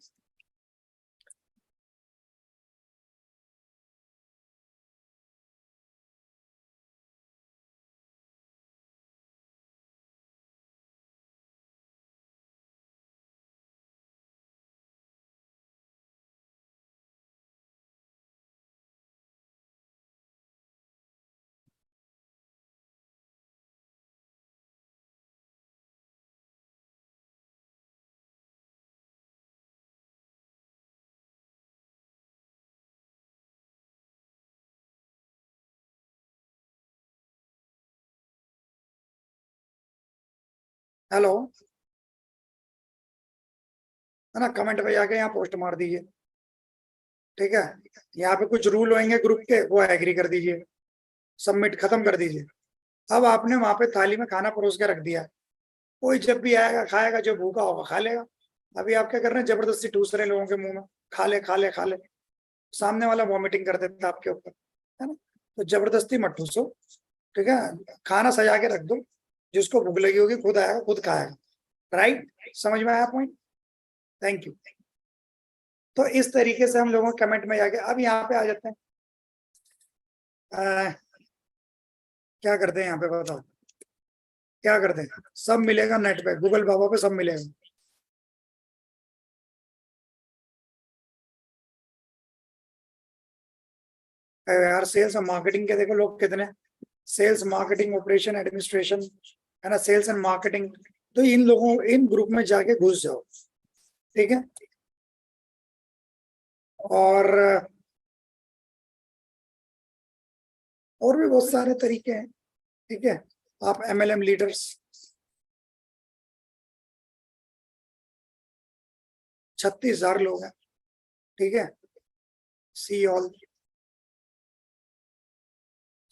हेलो, है ना, कमेंट पे जाके यहाँ पोस्ट मार दीजिए। ठीक है, यहाँ पे कुछ रूल होंगे ग्रुप के, वो एग्री कर दीजिए, सबमिट खत्म कर दीजिए। अब आपने वहां पे थाली में खाना परोस के रख दिया, कोई जब भी आएगा खाएगा, जो भूखा होगा खा लेगा। अभी आप क्या कर रहे हैं, जबरदस्ती ठूस रहे हैं लोगों के मुंह में, खा ले खा ले खा ले। सामने वाला वॉमिटिंग कर देता है आपके ऊपर, है ना। तो जबरदस्ती मत ठूसो, ठीक है। खाना सजा के रख दो, जिसको भूख लगी होगी खुद आएगा खुद खाएगा। राइट, समझ में आया पॉइंट? Thank you. तो इस तरीके से हम लोगों के कमेंट में जाके अब यहाँ पे आ जाते हैं। क्या करते हैं यहाँ पे, बताओ क्या करते हैं? सब मिलेगा नेट पे, गूगल बाबा पे सब मिलेगा। यार सेल्स और मार्केटिंग के देखो लोग कितने, सेल्स मार्केटिंग ऑपरेशन एडमिनिस्ट्रेशन, है ना, सेल्स एंड मार्केटिंग। तो इन लोगों, इन ग्रुप में जाके घुस जाओ, ठीक है। और भी बहुत सारे तरीके हैं, ठीक है। आप MLM लीडर्स, 36,000 लोग हैं, ठीक है। सी ऑल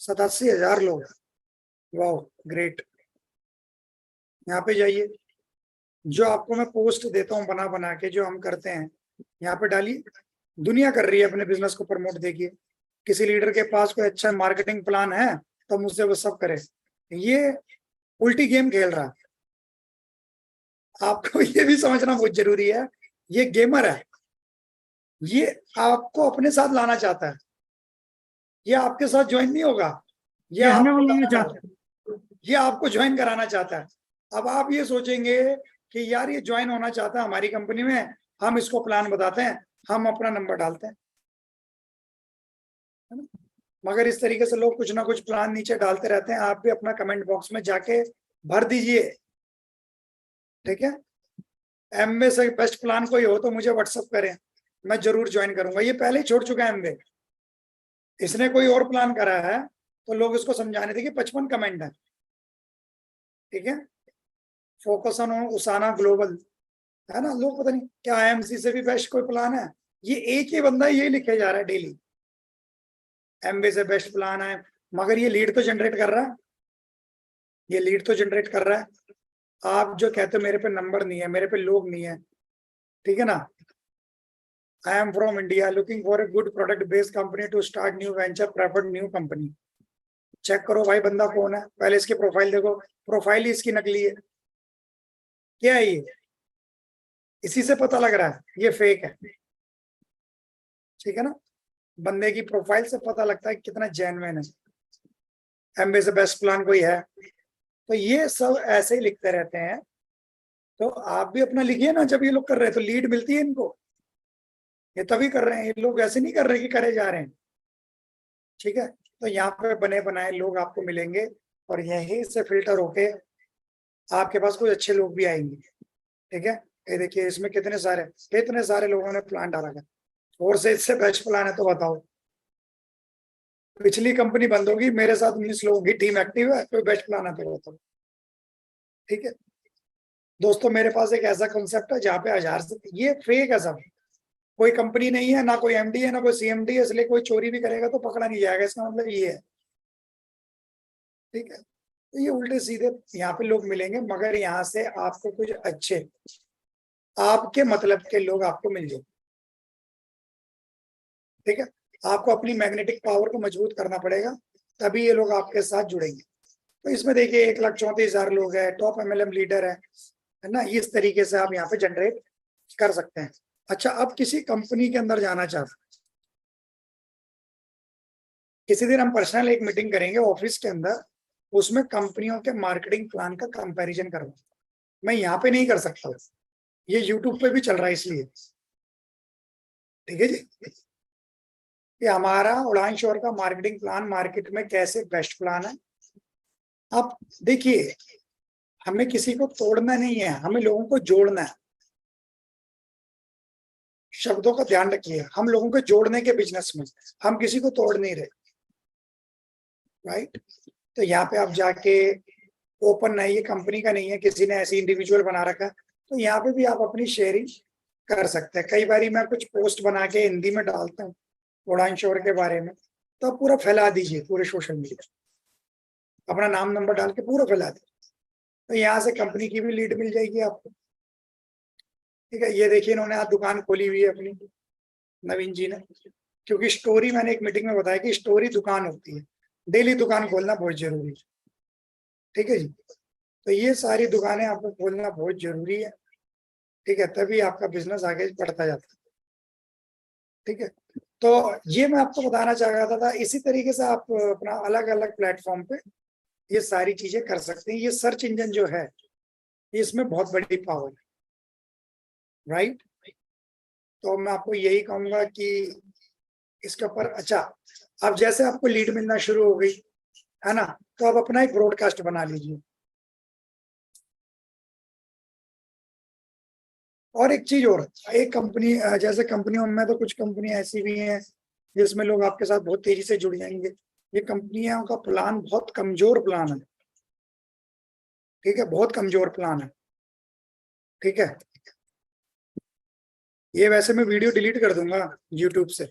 87,000 लोग हैं, वाह ग्रेट। यहाँ पे जाइए, जो आपको मैं पोस्ट देता हूँ बना बना के, जो हम करते हैं यहाँ पे डालिए। दुनिया कर रही है अपने बिजनेस को प्रमोट। देखिए, किसी लीडर के पास कोई अच्छा मार्केटिंग प्लान है तो मुझसे वो सब करे। ये उल्टी गेम खेल रहा है, आपको ये भी समझना बहुत जरूरी है। ये गेमर है, ये आपको अपने साथ लाना चाहता है, ये आपके साथ ज्वाइन नहीं होगा, ये हमें बुलाना चाहता है। ये आपको ज्वाइन कराना चाहता है। अब आप ये सोचेंगे कि यार ये ज्वाइन होना चाहता है हमारी कंपनी में, हम इसको प्लान बताते हैं, हम अपना नंबर डालते हैं, है ना। मगर इस तरीके से लोग कुछ ना कुछ प्लान नीचे डालते रहते हैं। आप भी अपना कमेंट बॉक्स में जाके भर दीजिए, ठीक है। एमवे से बेस्ट प्लान कोई हो तो मुझे व्हाट्सअप करें, मैं जरूर ज्वाइन करूंगा। ये पहले ही छोड़ चुका है एमवे, इसने कोई और प्लान करा है तो लोग इसको समझाने थे कि 55 कमेंट है, ठीक है। फोकस ऑन उसाना ग्लोबल, है ना। लोग पता नहीं क्या IMC से भी बेस्ट कोई प्लान है, ये एक ही बंदा ये लिखे जा रहा है डेली, एमवे से बेस्ट प्लान है। मगर ये लीड तो जनरेट कर रहा है, ये लीड तो जनरेट कर रहा है। आप जो कहते हो मेरे पे नंबर नहीं है, मेरे पे लोग नहीं है, ठीक है ना। I am from India looking for a good product based company to start new venture, preferred new company. Check करो भाई बंदा कौन है, पहले इसकी प्रोफाइल देखो। प्रोफाइल ही इसकी नकली है, क्या है ये, इसी से पता लग रहा है ये फेक है, ठीक है ना। बंदे की प्रोफाइल से पता लगता है कितना जेन्युइन है। एमबे से बेस्ट प्लान कोई है, तो ये सब ऐसे ही लिखते रहते हैं। तो आप भी अपना लिखिए ना, जब ये लोग कर रहे हैं तो लीड मिलती है इनको, ये तभी कर रहे हैं। ये लोग ऐसे नहीं कर रहे कि करे जा रहे हैं, ठीक है। तो यहाँ पे बने बनाए लोग आपको मिलेंगे और यहीं से फिल्टर होके आपके पास कुछ अच्छे लोग भी आएंगे, ठीक है। ये देखिए इसमें कितने सारे लोगों ने प्लान डाला है, और से इससे बेस्ट प्लान है तो बताओ। पिछली कंपनी बंद होगी, मेरे साथ 19 लोगों की टीम एक्टिव है, कोई बेस्ट प्लान है तो बताओ, ठीक है। दोस्तों मेरे पास एक ऐसा कॉन्सेप्ट है जहाँ पे 1000 से, ये फेक है सब, कोई कंपनी नहीं है, ना कोई MD है, ना कोई CMD है, इसलिए कोई चोरी भी करेगा तो पकड़ा नहीं जाएगा, इसका मतलब ये है, ठीक है। तो ये उल्टे सीधे यहाँ पे लोग मिलेंगे, मगर यहाँ से आपको कुछ अच्छे आपके मतलब के लोग आपको मिल जाए, ठीक है। आपको अपनी मैग्नेटिक पावर को मजबूत करना पड़ेगा, तभी ये लोग आपके साथ जुड़ेंगे। तो इसमें देखिए 1,34,000 लोग है, टॉप MLM लीडर है ना। इस तरीके से आप यहाँ पे जनरेट कर सकते हैं। अच्छा, अब किसी कंपनी के अंदर जाना चाहते हैं, किसी दिन हम पर्सनल एक मीटिंग करेंगे ऑफिस के अंदर, उसमें कंपनियों के मार्केटिंग प्लान का कंपैरिजन करूंगा। मैं यहाँ पे नहीं कर सकता, ये यूट्यूब पे भी चल रहा है इसलिए, ठीक है जी। कि हमारा उड़ान शोर का मार्केटिंग प्लान मार्केट में कैसे बेस्ट प्लान है। अब देखिए, हमें किसी को तोड़ना नहीं है, हमें लोगों को जोड़ना है। शब्दों का ध्यान रखिए, हम लोगों को जोड़ने के बिजनेस में, हम किसी को तोड़ नहीं रहे, राइट। तो यहाँ पे आप जाके ओपन नहीं है, कंपनी का नहीं है, किसी ने ऐसी इंडिविजुअल बना रखा है, तो यहाँ पे भी आप अपनी शेयरिंग कर सकते हैं। कई बार मैं कुछ पोस्ट बना के हिंदी में डालता हूँ उड़ान शोर के बारे में, तो आप पूरा फैला दीजिए पूरे सोशल मीडिया, अपना नाम नंबर डाल के पूरा फैला दीजिए, तो यहाँ से कंपनी की भी लीड मिल जाएगी आपको। ठीक है, ये देखिए इन्होंने आज दुकान खोली हुई है अपनी, नवीन जी ने, क्योंकि स्टोरी, मैंने एक मीटिंग में बताया कि स्टोरी दुकान होती है, डेली दुकान खोलना बहुत जरूरी है। ठीक है जी, तो ये सारी दुकानें आपको खोलना बहुत जरूरी है। ठीक है, तभी आपका बिजनेस आगे बढ़ता जाता है। ठीक है, तो ये मैं आपको बताना चाह रहा था। इसी तरीके से आप अपना अलग अलग प्लेटफॉर्म पे ये सारी चीजें कर सकते हैं। ये सर्च इंजन जो है, इसमें बहुत बड़ी पावर है, राइट। तो मैं आपको यही कहूंगा कि इसके ऊपर, अच्छा, अब जैसे आपको लीड मिलना शुरू हो गई है ना, तो आप अपना एक ब्रॉडकास्ट बना लीजिए। और एक चीज और, एक कंपनी, जैसे कंपनियों में तो कुछ कंपनी ऐसी भी हैं जिसमें लोग आपके साथ बहुत तेजी से जुड़ जाएंगे। ये कंपनियों का प्लान बहुत कमजोर प्लान है। ठीक है, बहुत कमजोर प्लान है। ठीक है, ये वैसे मैं वीडियो डिलीट कर दूंगा यूट्यूब से।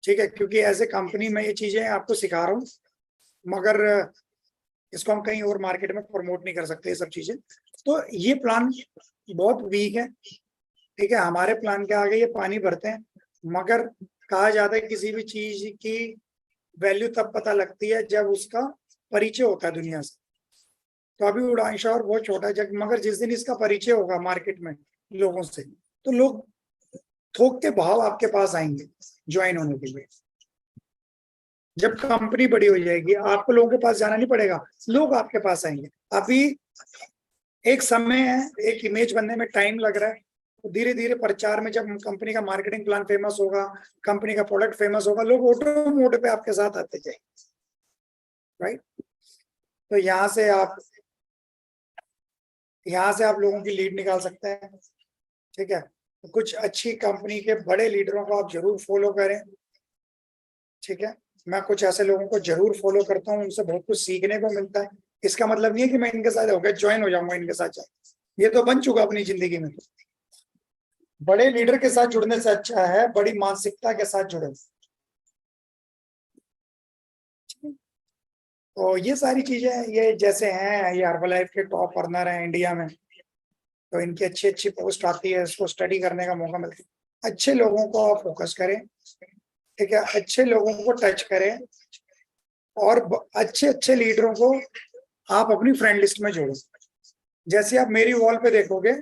ठीक है, क्योंकि एज ए कंपनी मैं ये चीजें आपको सिखा रहा हूँ, मगर इसको हम कहीं और मार्केट में प्रमोट नहीं कर सकते ये सब चीजें। तो ये प्लान बहुत वीक है। ठीक है, हमारे प्लान के आगे ये पानी भरते हैं। मगर कहा जाता है किसी भी चीज की वैल्यू तब पता लगती है जब उसका परिचय होता है दुनिया से। तो अभी उड़ान शहर बहुत छोटा है, मगर जिस दिन इसका परिचय होगा मार्केट में लोगों से, तो लोग थोक के भाव आपके पास आएंगे ज्वाइन होने के लिए। जब कंपनी बड़ी हो जाएगी, आपको लोगों के पास जाना नहीं पड़ेगा, लोग आपके पास आएंगे। अभी एक समय है, एक इमेज बनने में टाइम लग रहा है, तो धीरे धीरे प्रचार में जब कंपनी का मार्केटिंग प्लान फेमस होगा, कंपनी का प्रोडक्ट फेमस होगा, लोग ऑटो मोड पे आपके साथ आते जाएंगे, राइट। तो यहाँ से आप लोगों की लीड निकाल सकते हैं। ठीक है, तो कुछ अच्छी कंपनी के बड़े लीडरों को आप जरूर फॉलो करें। ठीक है, मैं कुछ ऐसे लोगों को जरूर फॉलो करता हूँ, उनसे बहुत कुछ सीखने को मिलता है। इसका मतलब नहीं है कि मैं इनके साथ हो गया ज्वाइन हो जाऊंगा इनके साथ ये तो बन चुका अपनी जिंदगी में। बड़े लीडर के साथ जुड़ने से अच्छा है बड़ी मानसिकता के साथ जुड़े। तो ये सारी चीजें, ये जैसे हैं, ये हर्बलाइफ के टॉप अर्नर हैं इंडिया में, तो इनकी अच्छी अच्छी पोस्ट आती है, इसको स्टडी करने का मौका मिलता है। अच्छे लोगों को आप फोकस करें। ठीक है, अच्छे लोगों को टच करें, और अच्छे अच्छे लीडरों को आप अपनी फ्रेंड लिस्ट में जोड़ो। जैसे आप मेरी वॉल पे देखोगे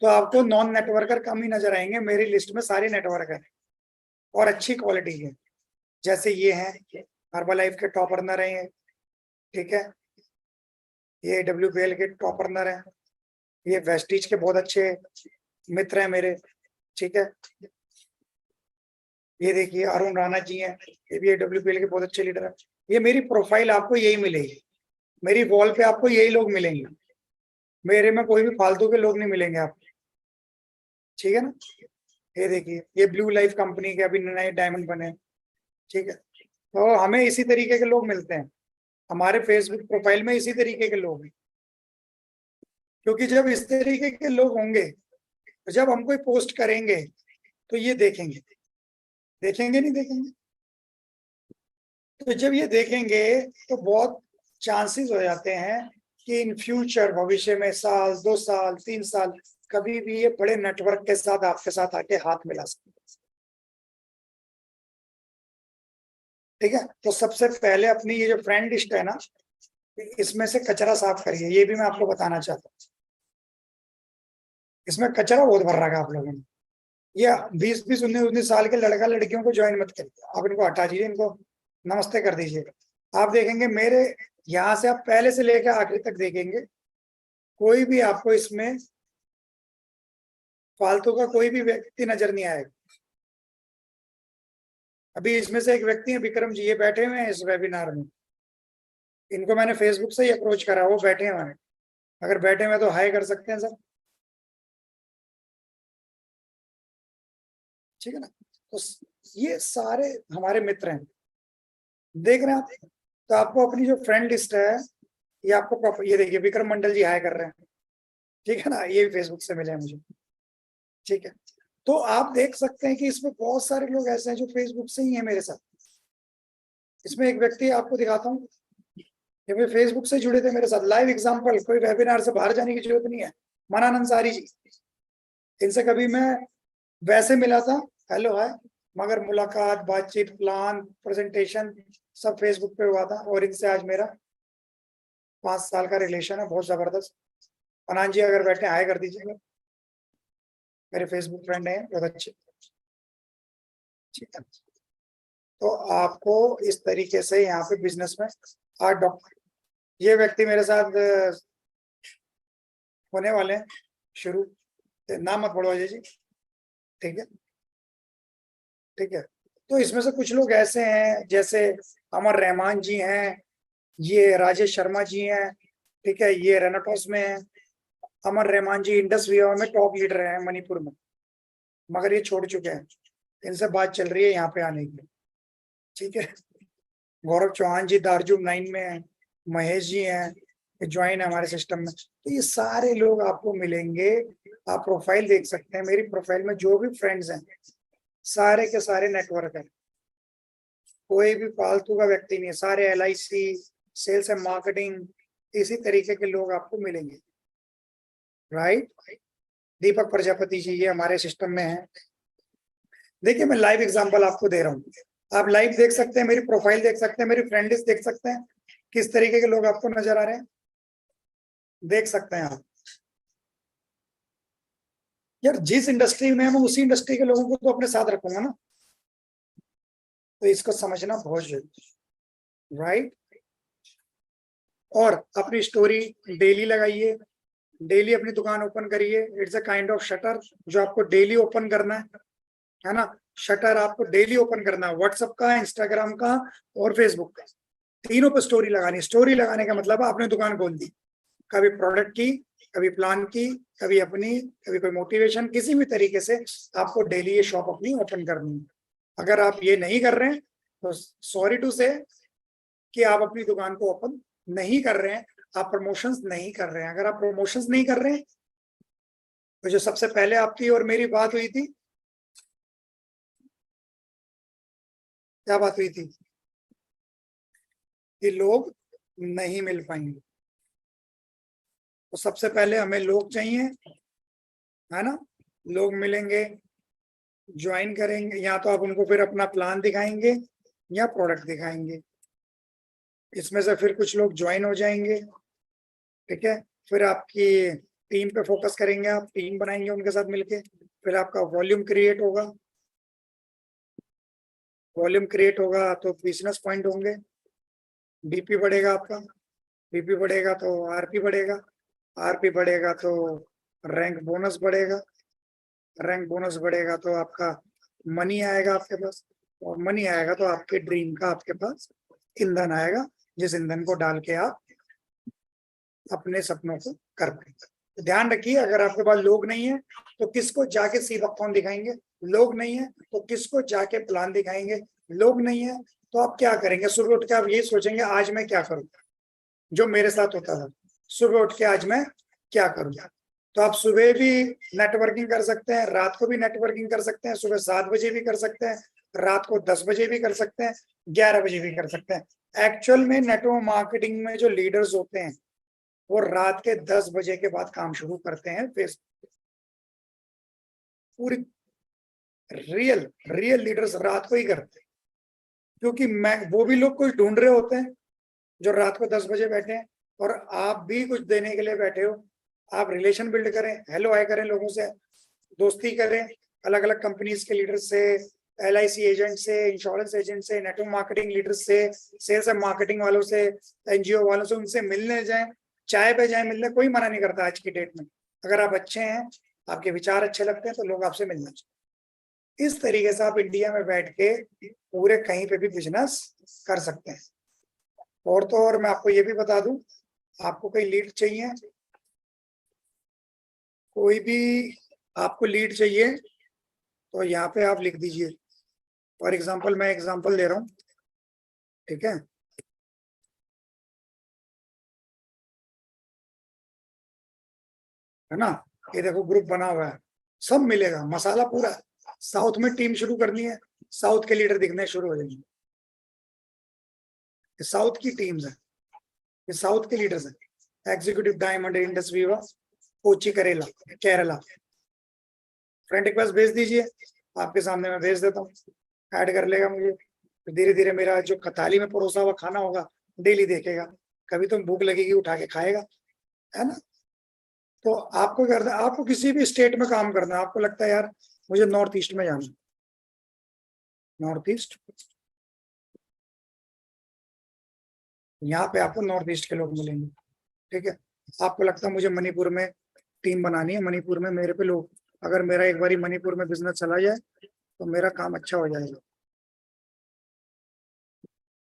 तो आपको नॉन नेटवर्कर कम ही नजर आएंगे, मेरी लिस्ट में सारे नेटवर्कर हैं और अच्छी क्वालिटी के। जैसे ये हैं, हर्बलाइफ के टॉप अर्नर हैं। ठीक है, ये WPL के टॉप अर्नर हैं। ये वेस्टीज के बहुत अच्छे मित्र हैं मेरे। ठीक है, ये देखिए अरुण राणा जी हैं, ये भी WPL के बहुत अच्छे लीडर हैं। ये मेरी प्रोफाइल आपको यही मिलेगी, मेरी वॉल पे आपको यही लोग मिलेंगे, मेरे में कोई भी फालतू के लोग नहीं मिलेंगे आपको। ठीक है ना, ये देखिए ये ब्लू लाइफ कंपनी के अभी नए डायमंड बने। ठीक है, तो हमें इसी तरीके के लोग मिलते हैं, हमारे फेसबुक प्रोफाइल में इसी तरीके के लोग हैं। क्योंकि जब इस तरीके के लोग होंगे, तो जब हम कोई पोस्ट करेंगे तो ये देखेंगे, देखेंगे नहीं देखेंगे, तो जब ये देखेंगे तो बहुत चांसेस हो जाते हैं कि इन फ्यूचर, भविष्य में, साल 2 साल 3 साल, कभी भी ये बड़े नेटवर्क के साथ आपके साथ आके हाथ मिला सकते हैं। ठीक है, तो सबसे पहले अपनी ये जो फ्रेंड लिस्ट है ना, इसमें से कचरा साफ करिए। ये भी मैं आपको बताना चाहता हूँ, इसमें कचरा बहुत भर रखा है आप लोगों ने। ये 20-20 19-19 साल के लड़का लड़कियों को ज्वाइन मत करिए, आप इनको हटा दीजिए, इनको नमस्ते कर दीजिएगा। आप देखेंगे मेरे यहाँ से, आप पहले से लेकर आखिर तक देखेंगे, कोई भी आपको इसमें फालतू का कोई भी व्यक्ति नजर नहीं आएगा। अभी इसमें से एक व्यक्ति है विक्रम जी, ये बैठे हुए हैं इस वेबिनार में, इनको मैंने फेसबुक से ही अप्रोच करा, वो बैठे हुए हैं। अगर बैठे हुए तो हाई कर सकते हैं सर। ठीक है ना, तो ये सारे हमारे मित्र हैं, देख रहे हैं आप। तो आपको अपनी जो फ्रेंड लिस्ट है ये आपको प्रॉपर, ये देखिए विक्रम मंडल जी हाय कर रहे हैं, ठीक है ना, ये भी फेसबुक से मिले हैं मुझे, ठीक है। तो आप देख सकते हैं कि इसमें बहुत सारे लोग ऐसे हैं जो फेसबुक से ही हैं मेरे साथ। इसमें एक व्यक्ति आपको दिखाता हूँ, ये भी फेसबुक से जुड़े थे मेरे साथ, लाइव एग्जांपल, कोई वेबिनार से बाहर जाने की जरूरत नहीं है। मनान अंसारी जी, इनसे कभी मैं वैसे मिला था, हेलो हाय, मगर मुलाकात, बातचीत, प्लान, प्रेजेंटेशन सब फेसबुक पे हुआ था, और इनसे आज मेरा 5 साल का रिलेशन है, बहुत जबरदस्त। अनान जी अगर बैठे हाय कर दीजिएगा, मेरे फेसबुक फ्रेंड हैं बहुत अच्छे, ठीक है। तो आपको इस तरीके से यहाँ पे बिजनेस में आर्ट डॉक्टर, ये व्यक्ति मेरे साथ होने वाले हैं शुरू, नाम मत पढ़ो अजय जी, ठीक है, ठीक है। तो इसमें से कुछ लोग ऐसे हैं जैसे अमर रहमान जी हैं, ये राजेश शर्मा जी हैं, ठीक है, ये रेनाटॉस में है। अमर रहमान जी इंडस वीवा में टॉप लीडर हैं मणिपुर में, मगर ये छोड़ चुके हैं, इनसे बात चल रही है यहाँ पे आने की, ठीक है। गौरव चौहान जी दार्जुम 9 में है, महेश जी हैं, ज्वाइन है हमारे सिस्टम में। तो ये सारे लोग आपको मिलेंगे, आप प्रोफाइल देख सकते हैं, मेरी प्रोफाइल में जो भी फ्रेंड्स हैं सारे के सारे नेटवर्क है, कोई भी फालतू का व्यक्ति नहीं है, सारे LIC, सेल्स एंड मार्केटिंग, इसी तरीके के लोग आपको मिलेंगे, राइट। दीपक प्रजापति जी ये हमारे सिस्टम में है। देखिए मैं लाइव एग्जांपल आपको दे रहा हूँ, आप लाइव देख सकते हैं, मेरी प्रोफाइल देख सकते हैं, मेरी फ्रेंड लिस्ट देख सकते हैं, किस तरीके के लोग आपको नजर आ रहे हैं, देख सकते हैं आप। यार जिस इंडस्ट्री में मैं उसी इंडस्ट्री के लोगों को तो अपने साथ रखूंगा ना, तो इसको समझना बहुत जरूरी, राइट। और अपनी स्टोरी डेली लगाइए, डेली अपनी दुकान ओपन करिए, it's a kind of shutter जो आपको डेली ओपन करना है ना। शटर आपको डेली ओपन करना है, व्हाट्सएप का, इंस्टाग्राम का और फेसबुक का, तीनों पे स्टोरी लगानी। स्टोरी लगाने का मतलब आपने दुकान खोल दी, कभी प्रोडक्ट की, कभी प्लान की, कभी अपनी, कभी कोई मोटिवेशन, किसी भी तरीके से आपको डेली ये शॉप अपनी ओपन करनी है। अगर आप ये नहीं कर रहे हैं तो सॉरी टू से कि आप अपनी दुकान को ओपन नहीं कर रहे हैं, आप प्रमोशंस नहीं कर रहे हैं। अगर आप प्रमोशंस नहीं कर रहे हैं तो जो सबसे पहले आपकी और मेरी बात हुई थी, क्या बात हुई थी कि लोग नहीं मिल पाएंगे, तो सबसे पहले हमें लोग चाहिए, है ना। लोग मिलेंगे, ज्वाइन करेंगे, या तो आप उनको फिर अपना प्लान दिखाएंगे या प्रोडक्ट दिखाएंगे, इसमें से फिर कुछ लोग ज्वाइन हो जाएंगे, ठीक है। फिर आपकी टीम पे फोकस करेंगे, आप टीम बनाएंगे उनके साथ मिलके, फिर आपका वॉल्यूम क्रिएट होगा, वॉल्यूम क्रिएट होगा तो बिजनेस पॉइंट होंगे, BP बढ़ेगा आपका, BP बढ़ेगा तो RP बढ़ेगा, RP बढ़ेगा तो रैंक बोनस बढ़ेगा, रैंक बोनस बढ़ेगा तो आपका मनी आएगा आपके पास, और मनी आएगा तो आपके ड्रीम का आपके पास ईंधन आएगा, जिस ईंधन को डाल के आप अपने सपनों को कर पाएंगे। तो ध्यान रखिए, अगर आपके पास लोग नहीं है तो किसको जाके सीधा फोन दिखाएंगे, लोग नहीं है तो किसको जाके प्लान दिखाएंगे, लोग नहीं है तो आप क्या करेंगे। सुबह उठ के आप यही सोचेंगे आज मैं क्या करूँ, जो मेरे साथ होता था, सुबह उठ के आज मैं क्या करूँ। तो आप सुबह भी नेटवर्किंग कर सकते हैं, रात को भी नेटवर्किंग कर सकते हैं, सुबह 7 बजे भी कर सकते हैं, रात को 10 बजे भी कर सकते हैं, 11 बजे भी कर सकते हैं। एक्चुअल में नेटवर्क मार्केटिंग में जो लीडर्स होते हैं वो रात के 10 बजे के बाद काम शुरू करते हैं फेसबुक। पूरी रियल रियल लीडर्स रात को ही करते हैं, क्योंकि मैं वो भी लोग कुछ ढूंढ रहे होते हैं जो रात को 10 बजे बैठे हैं, और आप भी कुछ देने के लिए बैठे हो। आप रिलेशन बिल्ड करें, हेलो हाय करें लोगों से, दोस्ती करें अलग अलग कंपनीज के लीडर से, LIC एजेंट से, इंश्योरेंस एजेंट से, नेटवर्क मार्केटिंग लीडर से, सेल्स एंड मार्केटिंग वालों से, NGO वालों से, उनसे मिलने जाएं, चाय पे जाएं मिलने, कोई मना नहीं करता आज की डेट में। अगर आप अच्छे हैं, आपके विचार अच्छे लगते हैं तो लोग आपसे मिलना चाहिए। इस तरीके से आप इंडिया में बैठ के पूरे कहीं पे भी बिजनेस कर सकते हैं। और तो और मैं आपको ये भी बता दूं, आपको कोई लीड चाहिए, कोई भी आपको लीड चाहिए तो यहाँ पे आप लिख दीजिए। फॉर एग्जाम्पल मैं एग्जाम्पल दे रहा हूँ, ठीक है। है ना। ये देखो ग्रुप बना हुआ है, सब मिलेगा, मसाला पूरा है। साउथ में टीम शुरू करनी है, साउथ के लीडर दिखने शुरू हो जाएंगे। ये साउथ की टीम्स है, ये साउथ के लीडर्स हैं। Executive diamond Indus Viva Kochi करेला केरला। फ्रेंड रिक्वेस्ट भेज दीजिए, आपके सामने मैं भेज देता हूँ, ऐड कर लेगा मुझे। धीरे धीरे मेरा जो थाली में परोसा हुआ खाना होगा डेली देखेगा, कभी तो भूख लगेगी उठा के खाएगा, है ना। तो आपको करना, आपको किसी भी स्टेट में काम करना है, आपको लगता है यार मुझे नॉर्थ ईस्ट में जाना, नॉर्थ ईस्ट, यहाँ पे आपको नॉर्थ ईस्ट के लोग मिलेंगे, ठीक है। आपको लगता है मुझे मणिपुर में टीम बनानी है, मणिपुर में मेरे पे लोग, अगर मेरा एक बारी मणिपुर में बिजनेस चला जाए तो मेरा काम अच्छा हो जाएगा,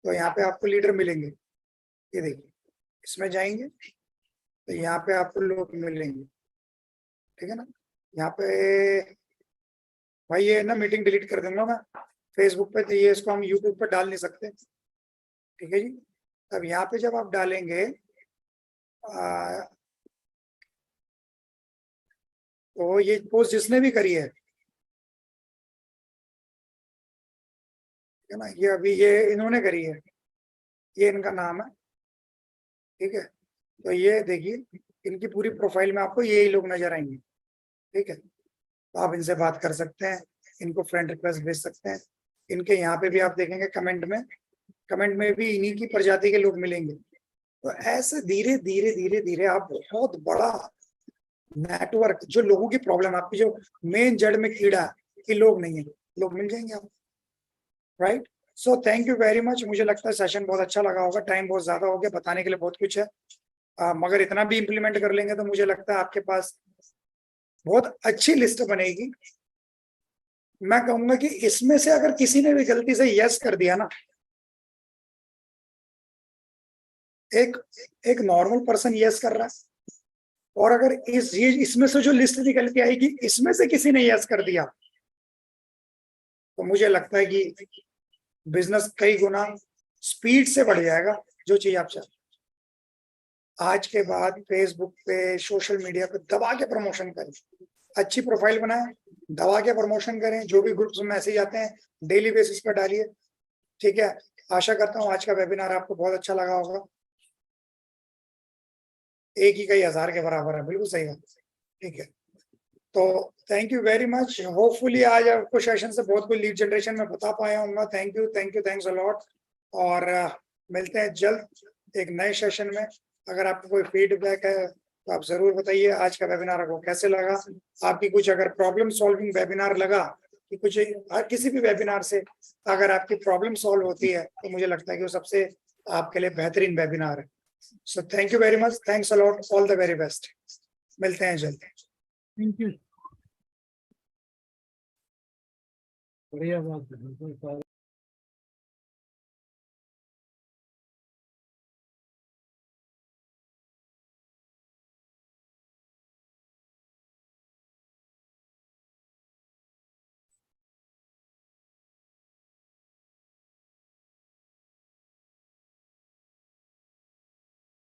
तो यहाँ पे आपको लीडर मिलेंगे। ये देखिए, इसमें जाएंगे तो यहाँ पे आपको लोग मिलेंगे, ठीक है ना। यहाँ पे भाई ये ना मीटिंग डिलीट कर दूंगा मैं फेसबुक पे, तो ये इसको हम यूट्यूब पे डाल नहीं सकते, ठीक है जी। अब यहाँ पे जब आप डालेंगे तो ये पोस्ट जिसने भी करी है ना, ये अभी ये इन्होंने करी है, ये इनका नाम है, ठीक है। तो ये देखिए, इनकी पूरी प्रोफाइल में आपको यही लोग नजर आएंगे, ठीक है। तो आप इनसे बात कर सकते हैं, इनको फ्रेंड रिक्वेस्ट भेज सकते हैं। इनके यहाँ पे भी आप देखेंगे कमेंट में भी इन्हीं की प्रजाति के लोग मिलेंगे। तो ऐसे धीरे धीरे धीरे धीरे आप बहुत बड़ा नेटवर्क, जो लोगों की प्रॉब्लम, आपकी जो मेन जड़ में कीड़ा है कि लोग नहीं है, लोग मिल जाएंगे आपको, right. So thank you very much. मुझे लगता है सेशन बहुत अच्छा लगा होगा, टाइम बहुत ज्यादा हो गया, बताने के लिए बहुत कुछ है, मगर इतना भी इम्प्लीमेंट कर लेंगे तो मुझे लगता है आपके पास बहुत अच्छी लिस्ट बनेगी। मैं कहूंगा कि इसमें से अगर किसी ने भी गलती से यस कर दिया ना, एक एक नॉर्मल पर्सन यस कर रहा है, और अगर इसमें से जो लिस्ट निकल के आएगी इसमें से किसी ने यस कर दिया, तो मुझे लगता है कि बिजनेस कई गुना स्पीड से बढ़ जाएगा, जो चीज आप चाहते। आज के बाद फेसबुक पे, सोशल मीडिया पे दबा के प्रमोशन करें, अच्छी प्रोफाइल बनाएं, दबा के प्रमोशन करें, जो भी ग्रुप्स में मैसेज आते हैं डेली बेसिस पर डालिए, ठीक है। आशा करता हूँ आज का वेबिनार आपको बहुत अच्छा लगा होगा। एक ही कई हजार के बराबर है, बिल्कुल सही बात, ठीक है। तो thank you very much. Hopefully आज आपको सेशन से बहुत कुछ लीड जनरेशन में बता पाया हूँ। Thank you, thanks a lot, और मिलते हैं जल्द एक नए सेशन में। अगर आपको कोई फीडबैक है तो आप जरूर बताइए आज का वेबिनार आपको कैसे लगा। आपकी कुछ अगर प्रॉब्लम सॉल्विंग वेबिनार लगा कि कुछ किसी भी वेबिनार से अगर आपकी प्रॉब्लम सॉल्व होती है तो मुझे लगता है कि वो सबसे आपके लिए बेहतरीन वेबिनार है। So thank you very much, thanks a lot, all the very best. मिलते हैं जल्द। Thank you. बढ़िया बात है।